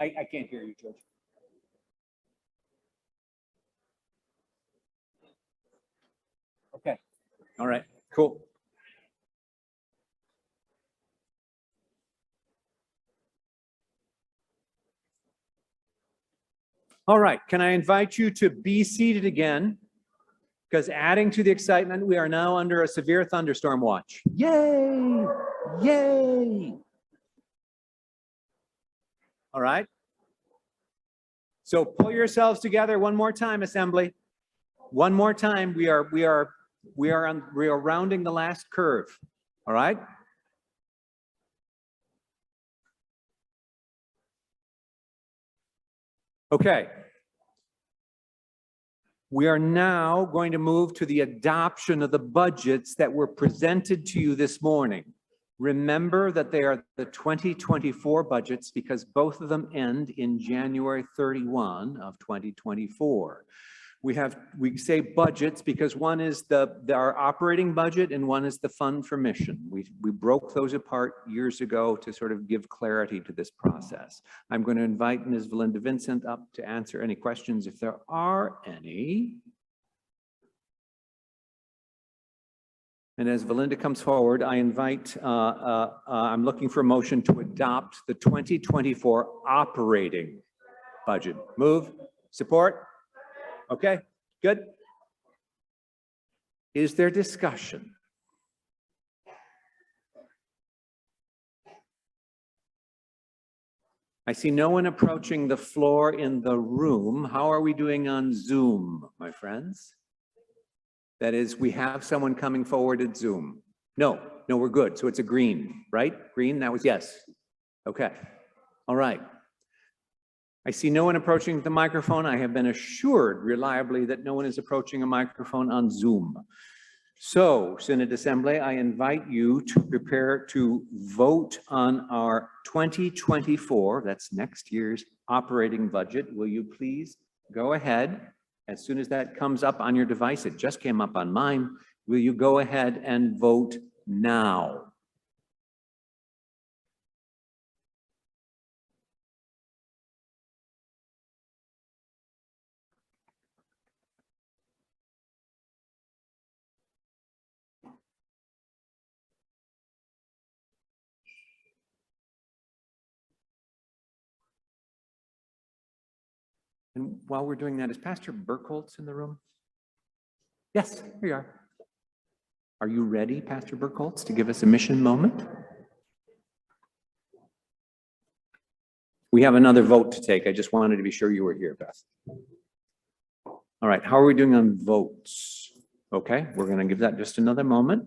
I can't hear you, George. Okay. All right. Cool. All right. Can I invite you to be seated again? Because adding to the excitement, we are now under a severe thunderstorm watch. Yay! Yay! All right. So pull yourselves together one more time, Assembly. One more time. We are rounding the last curve. All right. Okay. We are now going to move to the adoption of the budgets that were presented to you this morning. Remember that they are the 2024 budgets because both of them end in January 31 of 2024. We say budgets because one is our operating budget and one is the fund for mission. We broke those apart years ago to sort of give clarity to this process. I'm going to invite Ms. Valinda Vincent up to answer any questions if there are any. And as Valinda comes forward, I invite, I'm looking for a motion to adopt the 2024 operating budget. Move, support? Okay, good. Is there discussion? I see no one approaching the floor in the room. How are we doing on Zoom, my friends? That is, we have someone coming forward at Zoom. No, we're good. So it's a green, right? Green, that was yes. Okay, all right. I see no one approaching the microphone. I have been assured reliably that no one is approaching a microphone on Zoom. So, Synod Assembly, I invite you to prepare to vote on our 2024, that's next year's operating budget. Will you please go ahead? As soon as that comes up on your device, it just came up on mine. Will you go ahead and vote now? And while we're doing that, is Pastor Burkholz in the room? Yes, here you are. Are you ready, Pastor Burkholz, to give us a mission moment? We have another vote to take. I just wanted to be sure you were here, Beth. All right, how are we doing on votes? Okay, we're going to give that just another moment.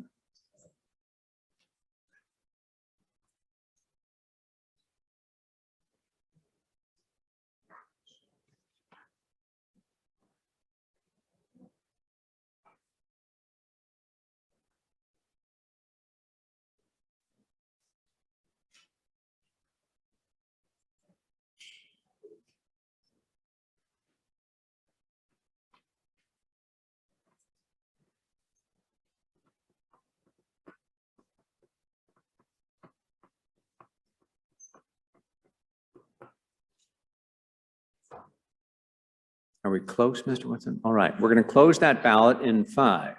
Are we close, Mr. Woodson? All right, we're going to close that ballot in 5,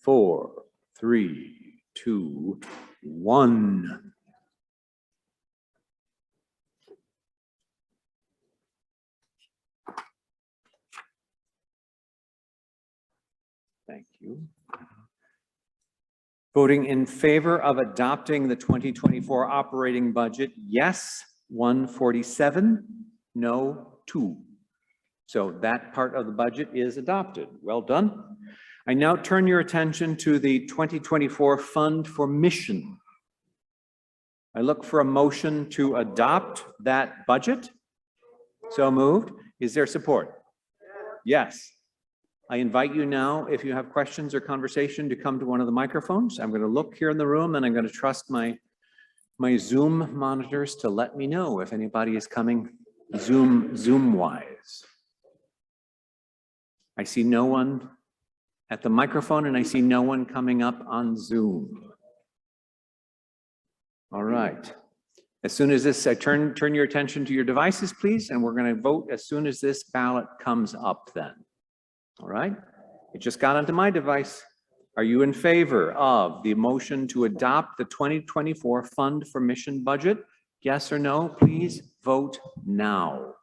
4, 3, 2, 1. Thank you. Voting in favor of adopting the 2024 operating budget, yes, 147, no, 2. So that part of the budget is adopted. Well done. I now turn your attention to the 2024 Fund for Mission. I look for a motion to adopt that budget. So moved. Is there support? Yes. I invite you now, if you have questions or conversation, to come to one of the microphones. I'm going to look here in the room and I'm going to trust my Zoom monitors to let me know if anybody is coming Zoom-wise. I see no one at the microphone and I see no one coming up on Zoom. All right. As soon as this, turn your attention to your devices, please, and we're going to vote as soon as this ballot comes up then. All right, it just got onto my device. Are you in favor of the motion to adopt the 2024 Fund for Mission budget? Yes or no? Please vote now.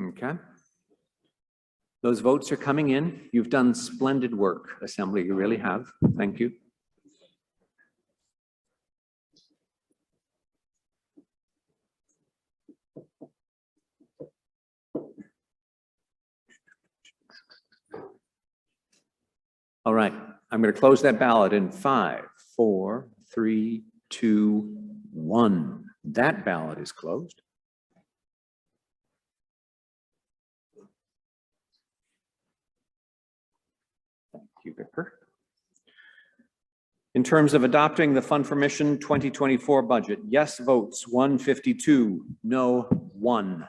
Okay. Those votes are coming in. You've done splendid work, Assembly. You really have. Thank you. All right. I'm going to close that ballot in 5, 4, 3, 2, 1. That ballot is closed. Thank you, Vicar. In terms of adopting the Fund for Mission 2024 budget, yes votes 152, no 1.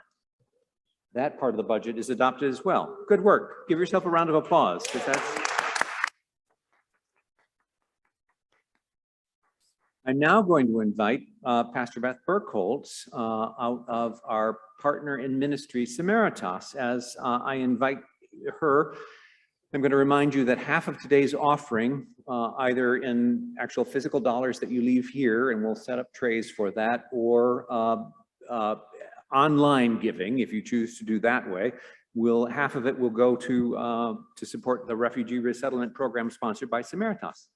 That part of the budget is adopted as well. Good work. Give yourself a round of applause, because that's... I'm now going to invite Pastor Beth Burkholz out of our partner in ministry, Samaritas. As I invite her, I'm going to remind you that half of today's offering, either in actual physical dollars that you leave here, and we'll set up trays for that, or online giving, if you choose to do that way, half of it will go to support the Refugee Resettlement program sponsored by Samaritas.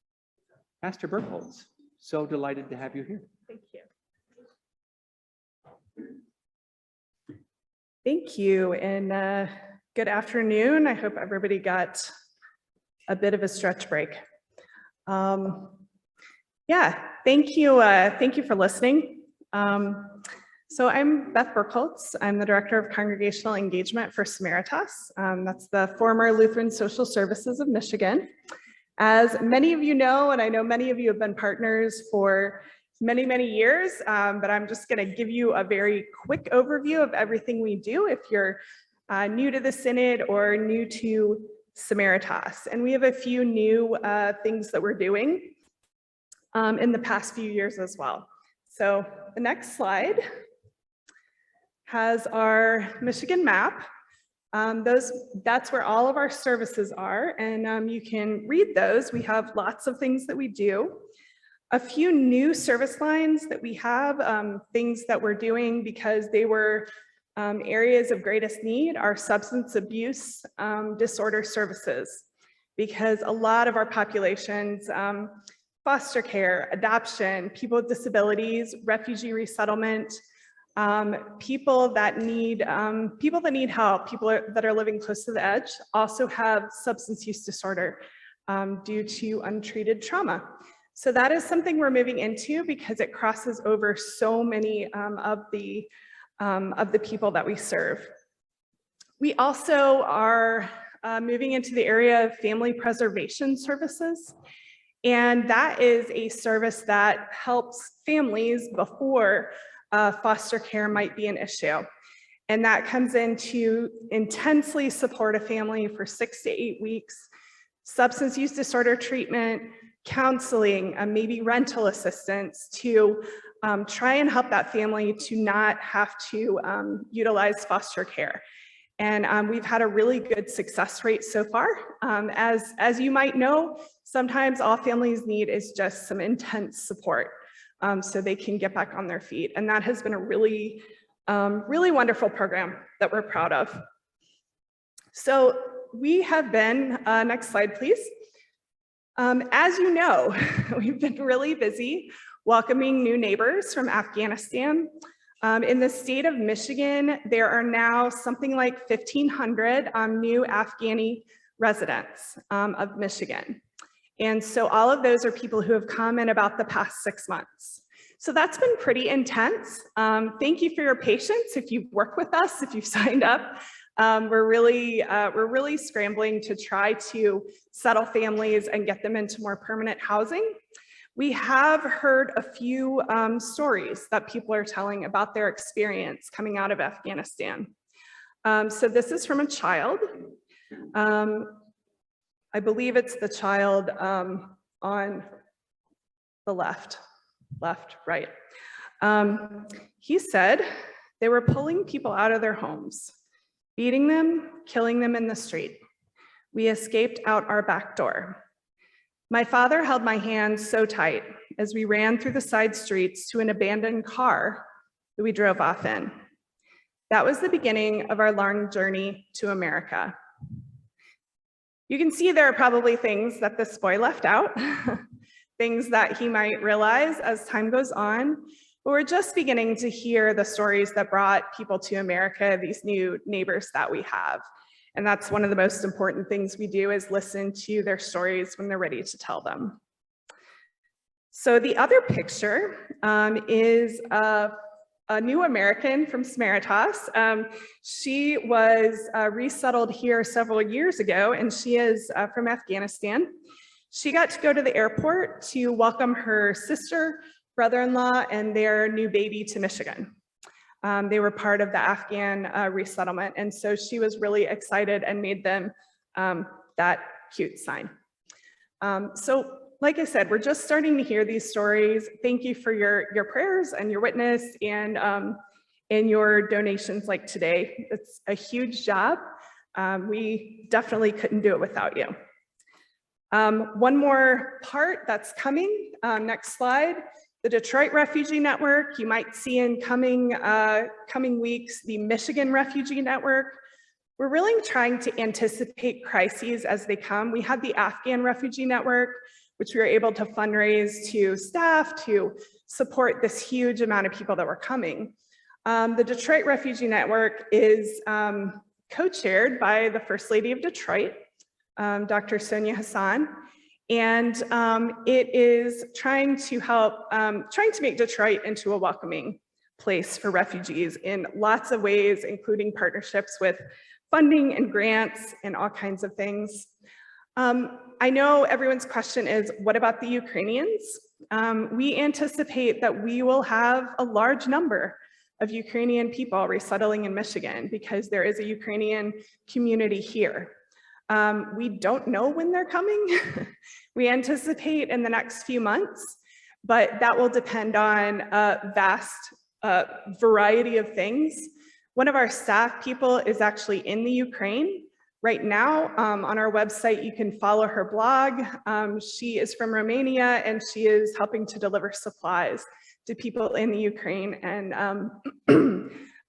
Pastor Burkholz. So delighted to have you here. Thank you. Thank you, and good afternoon. I hope everybody got a bit of a stretch break. Yeah, thank you for listening. So I'm Beth Burkholz. I'm the Director of Congregational Engagement for Samaritas. That's the former Lutheran Social Services of Michigan. As many of you know, and I know many of you have been partners for many, many years, but I'm just going to give you a very quick overview of everything we do if you're new to the Synod or new to Samaritas. And we have a few new things that we're doing in the past few years as well. So the next slide has our Michigan map. That's where all of our services are, and you can read those. We have lots of things that we do. A few new service lines that we have, things that we're doing because they were areas of greatest need, are substance abuse disorder services, because a lot of our populations, foster care, adoption, people with disabilities, refugee resettlement, people that need help, people that are living close to the edge, also have substance use disorder due to untreated trauma. So that is something we're moving into because it crosses over so many of the people that we serve. We also are moving into the area of family preservation services. And that is a service that helps families before foster care might be an issue. And that comes in to intensely support a family for 6 to 8 weeks, substance use disorder treatment, counseling, maybe rental assistance to try and help that family to not have to utilize foster care. And we've had a really good success rate so far. As you might know, sometimes all families need is just some intense support so they can get back on their feet. And that has been a really wonderful program that we're proud of. So we have been, next slide, please. As you know, we've been really busy welcoming new neighbors from Afghanistan. In the state of Michigan, there are now something like 1,500 new Afghani residents of Michigan. And so all of those are people who have come in about the past 6 months. So that's been pretty intense. Thank you for your patience. If you've worked with us, if you've signed up, we're really scrambling to try to settle families and get them into more permanent housing. We have heard a few stories that people are telling about their experience coming out of Afghanistan. So this is from a child. I believe it's the child on the left, right. He said they were pulling people out of their homes, beating them, killing them in the street. We escaped out our back door. My father held my hand so tight as we ran through the side streets to an abandoned car that we drove off in. That was the beginning of our long journey to America. You can see there are probably things that this boy left out, things that he might realize as time goes on, but we're just beginning to hear the stories that brought people to America, these new neighbors that we have. And that's one of the most important things we do is listen to their stories when they're ready to tell them. So the other picture is a new American from Samaritas. She was resettled here several years ago, and she is from Afghanistan. She got to go to the airport to welcome her sister, brother-in-law, and their new baby to Michigan. They were part of the Afghan resettlement, and so she was really excited and made them that cute sign. So like I said, we're just starting to hear these stories. Thank you for your prayers and your witness and your donations like today. It's a huge job. We definitely couldn't do it without you. One more part that's coming, next slide. The Detroit Refugee Network, you might see in coming weeks, the Michigan Refugee Network. We're really trying to anticipate crises as they come. We had the Afghan Refugee Network, which we were able to fundraise to staff to support this huge amount of people that were coming. The Detroit Refugee Network is co-chaired by the First Lady of Detroit, Dr. Sonia Hassan. And it is trying to help, trying to make Detroit into a welcoming place for refugees in lots of ways, including partnerships with funding and grants and all kinds of things. I know everyone's question is, what about the Ukrainians? We anticipate that we will have a large number of Ukrainian people resettling in Michigan because there is a Ukrainian community here. We don't know when they're coming. We anticipate in the next few months, but that will depend on a vast variety of things. One of our staff people is actually in the Ukraine right now. On our website, you can follow her blog. She is from Romania and she is helping to deliver supplies to people in the Ukraine and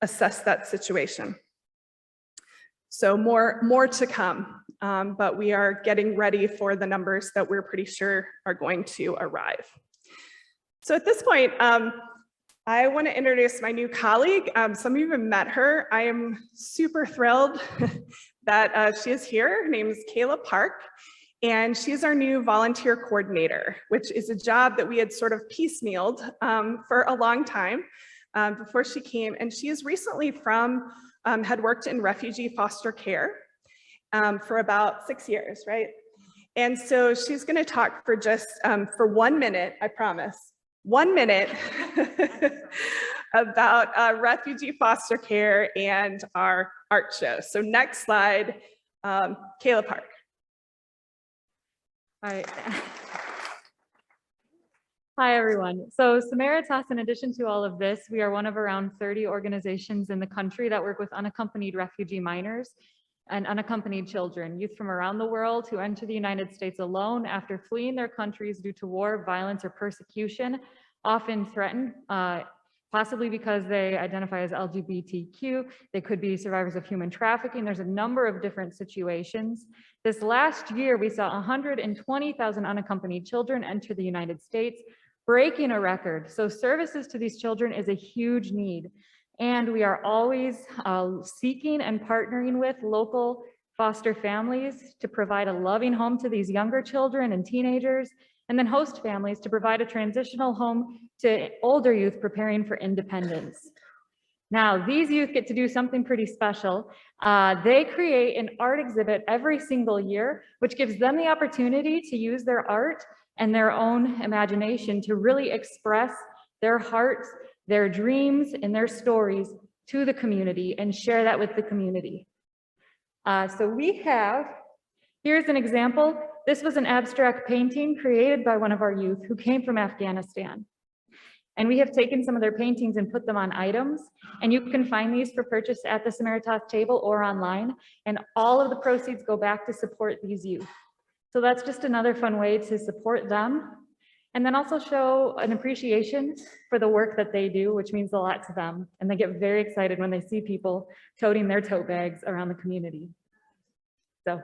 assess that situation. So more to come, but we are getting ready for the numbers that we're pretty sure are going to arrive. So at this point, I want to introduce my new colleague. Some of you have met her. I am super thrilled that she is here. Her name is Kayla Park, and she's our new volunteer coordinator, which is a job that we had sort of piecemealed for a long time before she came. And she is recently from had worked in refugee foster care for about 6 years, right? And so she's going to talk for just for 1 minute, I promise, 1 minute about refugee foster care and our art show. So next slide, Kayla Park. Hi. Hi, everyone. So Samaritas, in addition to all of this, we are one of around 30 organizations in the country that work with unaccompanied refugee minors and unaccompanied children, youth from around the world who enter the United States alone after fleeing their countries due to war, violence, or persecution, often threatened, possibly because they identify as LGBTQ. They could be survivors of human trafficking. There's a number of different situations. This last year, we saw 120,000 unaccompanied children enter the United States, breaking a record. So services to these children is a huge need. And we are always seeking and partnering with local foster families to provide a loving home to these younger children and teenagers, and then host families to provide a transitional home to older youth preparing for independence. Now, these youth get to do something pretty special. They create an art exhibit every single year, which gives them the opportunity to use their art and their own imagination to really express their hearts, their dreams, and their stories to the community and share that with the community. So we have, here's an example. This was an abstract painting created by one of our youth who came from Afghanistan. And we have taken some of their paintings and put them on items. And you can find these for purchase at the Samaritas table or online. And all of the proceeds go back to support these youth. So that's just another fun way to support them. And then also show an appreciation for the work that they do, which means a lot to them. And they get very excited when they see people toting their tote bags around the community. So.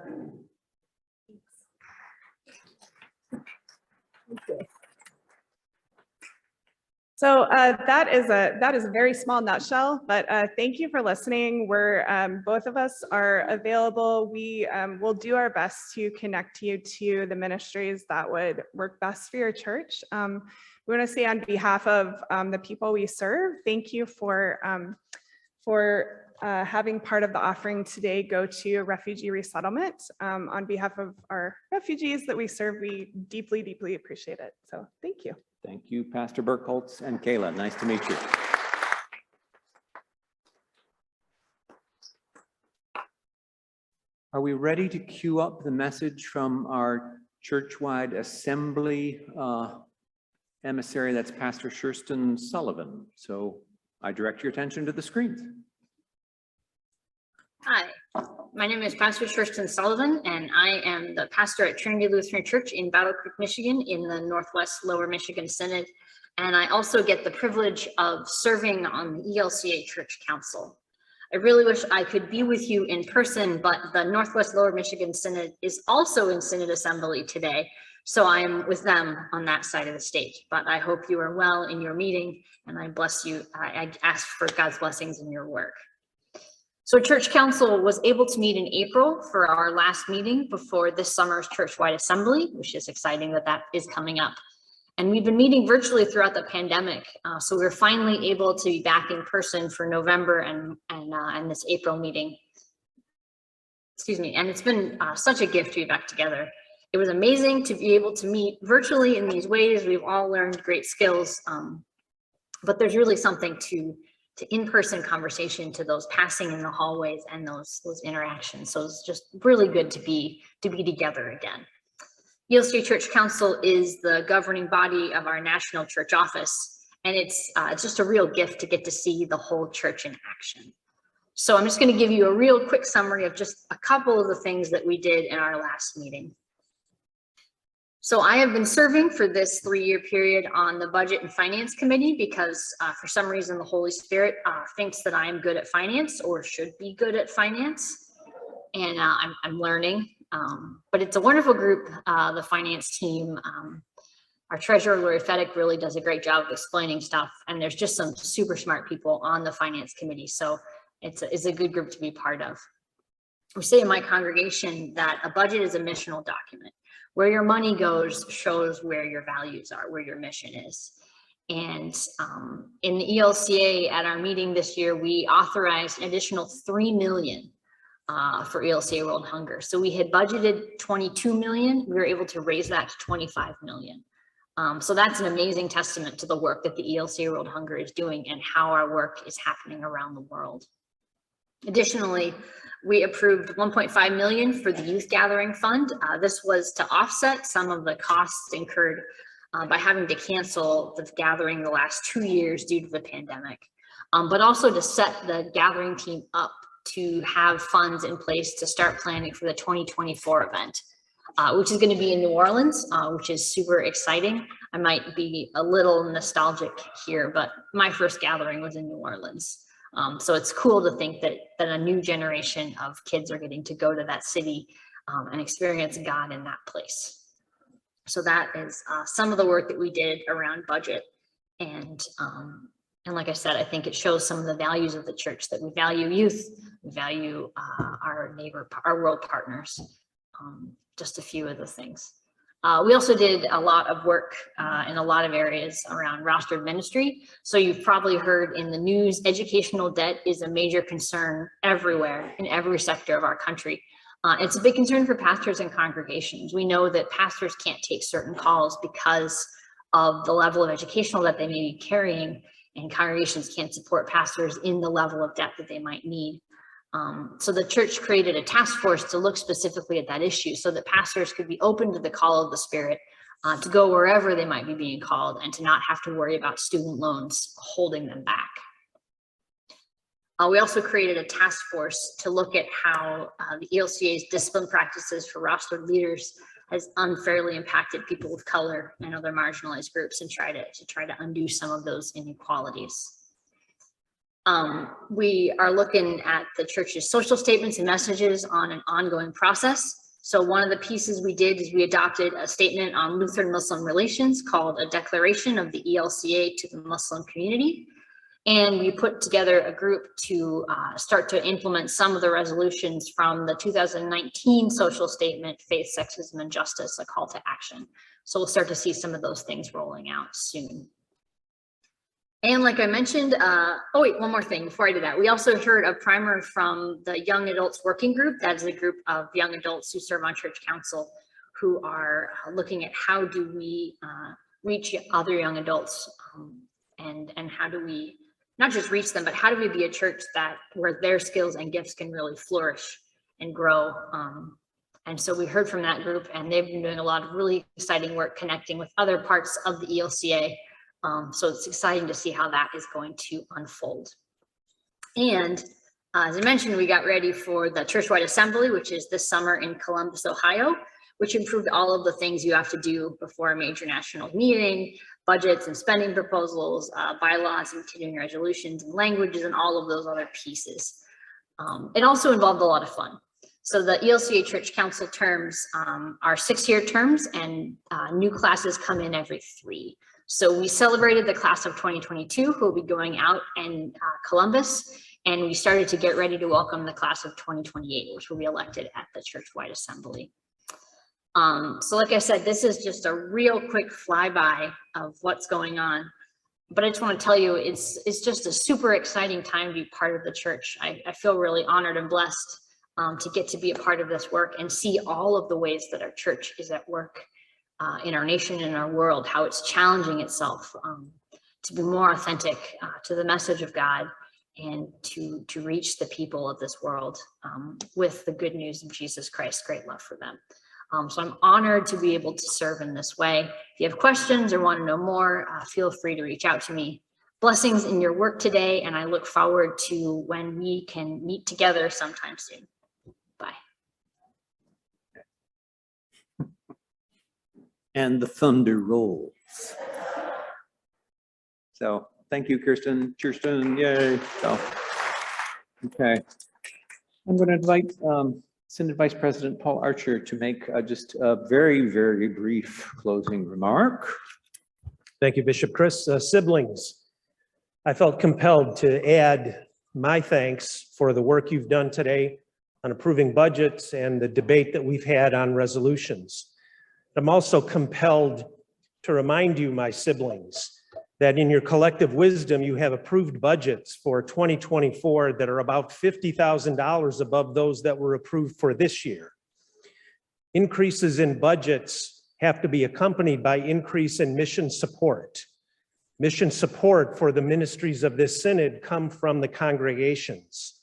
So that is a very small nutshell, but thank you for listening. We're both of us are available. We will do our best to connect you to the ministries that would work best for your church. We want to say on behalf of the people we serve, thank you for having part of the offering today go to Refugee Resettlement. On behalf of our refugees that we serve, we deeply, deeply appreciate it. So thank you. Thank you, Pastor Burkholz and Kayla. Nice to meet you. Are we ready to queue up the message from our Churchwide Assembly emissary? That's Pastor Shurston Sullivan. So I direct your attention to the screens. Hi, my name is Pastor Shurston Sullivan, and I am the pastor at Trinity Lutheran Church in Battle Creek, Michigan, in the Northwest Lower Michigan Synod. And I also get the privilege of serving on the ELCA Church Council. I really wish I could be with you in person, but the Northwest Lower Michigan Synod is also in Synod Assembly today. So I am with them on that side of the state. But I hope you are well in your meeting, and I bless you. I ask for God's blessings in your work. So Church Council was able to meet in April for our last meeting before this summer's Churchwide Assembly, which is exciting that that is coming up. And we've been meeting virtually throughout the pandemic. So we're finally able to be back in person for November and this April meeting. Excuse me. And it's been such a gift to be back together. It was amazing to be able to meet virtually in these ways. We've all learned great skills, but there's really something to in-person conversation, to those passing in the hallways and those interactions. So it's just really good to be together again. ELCA Church Council is the governing body of our national church office, and it's just a real gift to get to see the whole church in action. So I'm just going to give you a real quick summary of just a couple of the things that we did in our last meeting. So I have been serving for this 3-year period on the Budget and Finance Committee because for some reason the Holy Spirit thinks that I am good at finance or should be good at finance. And I'm learning, but it's a wonderful group, the finance team. Our treasurer, Lori Fedek, really does a great job of explaining stuff. And there's just some super smart people on the Finance Committee. So it's a good group to be part of. We say in my congregation that a budget is a missional document. Where your money goes shows where your values are, where your mission is. And in the ELCA at our meeting this year, we authorized an additional 3 million for ELCA World Hunger. So we had budgeted 22 million. We were able to raise that to 25 million. So that's an amazing testament to the work that the ELCA World Hunger is doing and how our work is happening around the world. Additionally, we approved 1.5 million for the Youth Gathering Fund. This was to offset some of the costs incurred by having to cancel the gathering the last 2 years due to the pandemic, but also to set the gathering team up to have funds in place to start planning for the 2024 event, which is going to be in New Orleans, which is super exciting. I might be a little nostalgic here, but my first gathering was in New Orleans. So it's cool to think that a new generation of kids are getting to go to that city and experience God in that place. So that is some of the work that we did around budget. And like I said, I think it shows some of the values of the church, that we value youth, we value our world partners, just a few of the things. We also did a lot of work in a lot of areas around rostered ministry. So you've probably heard in the news, educational debt is a major concern everywhere in every sector of our country. It's a big concern for pastors and congregations. We know that pastors can't take certain calls because of the level of educational debt they may be carrying, and congregations can't support pastors in the level of debt that they might need. So the church created a task force to look specifically at that issue so that pastors could be open to the call of the Spirit to go wherever they might be being called and to not have to worry about student loans holding them back. We also created a task force to look at how the ELCA's discipline practices for rostered leaders has unfairly impacted people of color and other marginalized groups, and try to undo some of those inequalities. We are looking at the church's social statements and messages on an ongoing process. So one of the pieces we did is we adopted a statement on Lutheran-Muslim relations called a Declaration of the ELCA to the Muslim Community. And we put together a group to start to implement some of the resolutions from the 2019 social statement, Faith, Sexism, and Justice, a call to action. So we'll start to see some of those things rolling out soon. And like I mentioned, oh wait, one more thing before I do that. We also heard a primer from the Young Adults Working Group. That is a group of young adults who serve on church council who are looking at how do we reach other young adults and how do we not just reach them, but how do we be a church where their skills and gifts can really flourish and grow. And so we heard from that group, and they've been doing a lot of really exciting work connecting with other parts of the ELCA. So it's exciting to see how that is going to unfold. And as I mentioned, we got ready for the Churchwide Assembly, which is this summer in Columbus, Ohio, which improved all of the things you have to do before a major national meeting, budgets and spending proposals, bylaws and continuing resolutions and languages and all of those other pieces. It also involved a lot of fun. So the ELCA Church Council terms are 6-year terms, and new classes come in every 3. So we celebrated the class of 2022 who will be going out in Columbus, and we started to get ready to welcome the class of 2028, which will be elected at the Churchwide Assembly. So like I said, this is just a real quick flyby of what's going on. But I just want to tell you, it's just a super exciting time to be part of the church. I feel really honored and blessed to get to be a part of this work and see all of the ways that our church is at work in our nation and our world, how it's challenging itself to be more authentic to the message of God and to reach the people of this world with the good news of Jesus Christ's great love for them. So I'm honored to be able to serve in this way. If you have questions or want to know more, feel free to reach out to me. Blessings in your work today, and I look forward to when we can meet together sometime soon. Bye. And the thunder rolls. So thank you, Kirsten, yay. So, okay. I'm going to invite Synod Vice President Paul Archer to make just a very, very brief closing remark. Thank you, Bishop Chris. Siblings, I felt compelled to add my thanks for the work you've done today on approving budgets and the debate that we've had on resolutions. I'm also compelled to remind you, my siblings, that in your collective wisdom, you have approved budgets for 2024 that are about $50,000 above those that were approved for this year. Increases in budgets have to be accompanied by increase in mission support. Mission support for the ministries of this synod come from the congregations.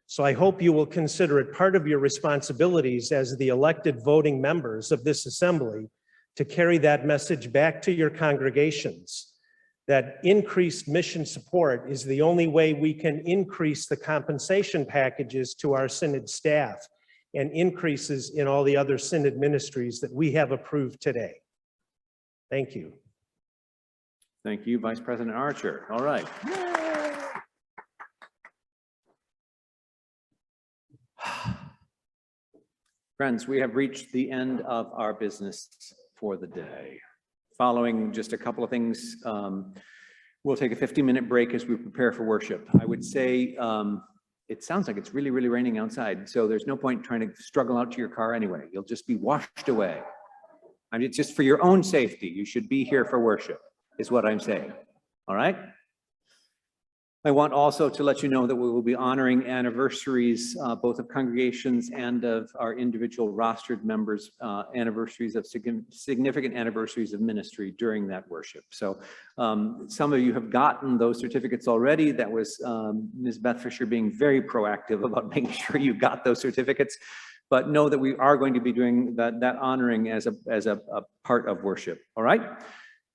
So I hope you will consider it part of your responsibilities as the elected voting members of this assembly to carry that message back to your congregations, that increased mission support is the only way we can increase the compensation packages to our synod staff and increases in all the other synod ministries that we have approved today. Thank you. Thank you, Vice President Archer. All right. Friends, we have reached the end of our business for the day. Following just a couple of things, we'll take a 15-minute break as we prepare for worship. I would say it sounds like it's really, really raining outside, so there's no point trying to struggle out to your car anyway. You'll just be washed away. I mean, it's just for your own safety. You should be here for worship, is what I'm saying. All right? I want also to let you know that we will be honoring anniversaries, both of congregations and of our individual rostered members, anniversaries of significant anniversaries of ministry during that worship. So some of you have gotten those certificates already. That was Ms. Beth Fisher being very proactive about making sure you got those certificates. But know that we are going to be doing that honoring as a part of worship. All right?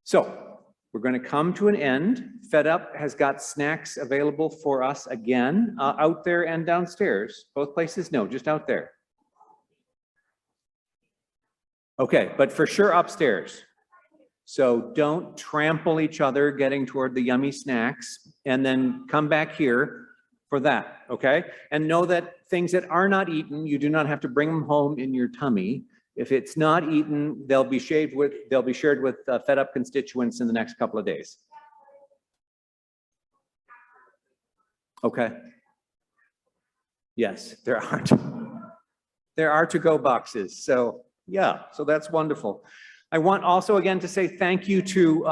So we're going to come to an end. Fed Up has got snacks available for us again, out there and downstairs. Both places? No, just out there. Okay, but for sure upstairs. So don't trample each other getting toward the yummy snacks, and then come back here for that, okay? And know that things that are not eaten, you do not have to bring them home in your tummy. If it's not eaten, they'll be shared with Fed Up constituents in the next couple of days. Okay. Yes, there are to-go boxes. So yeah, so that's wonderful. I want also again to say thank you to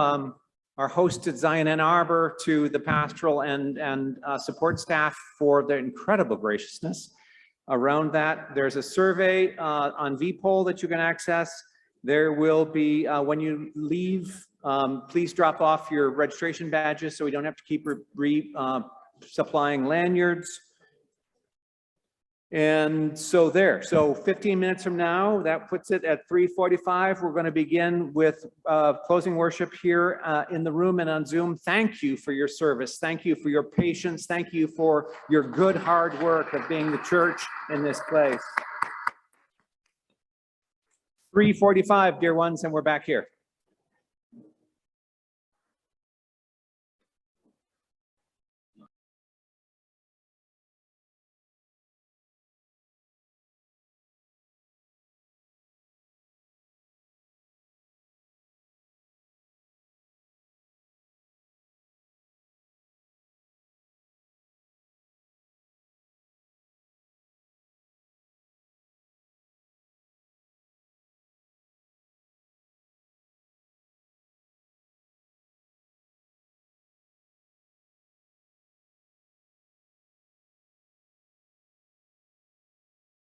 our hosts at Zion Ann Arbor, to the pastoral and support staff for their incredible graciousness. Around that, there's a survey on VPOL that you can access. There will be, when you leave, please drop off your registration badges so we don't have to keep supplying lanyards. And so there, so 15 minutes from now, that puts it at 3:45. We're going to begin with closing worship here in the room and on Zoom. Thank you for your service. Thank you for your patience. Thank you for your good hard work of being the church in this place. 3:45, dear ones, and we're back here.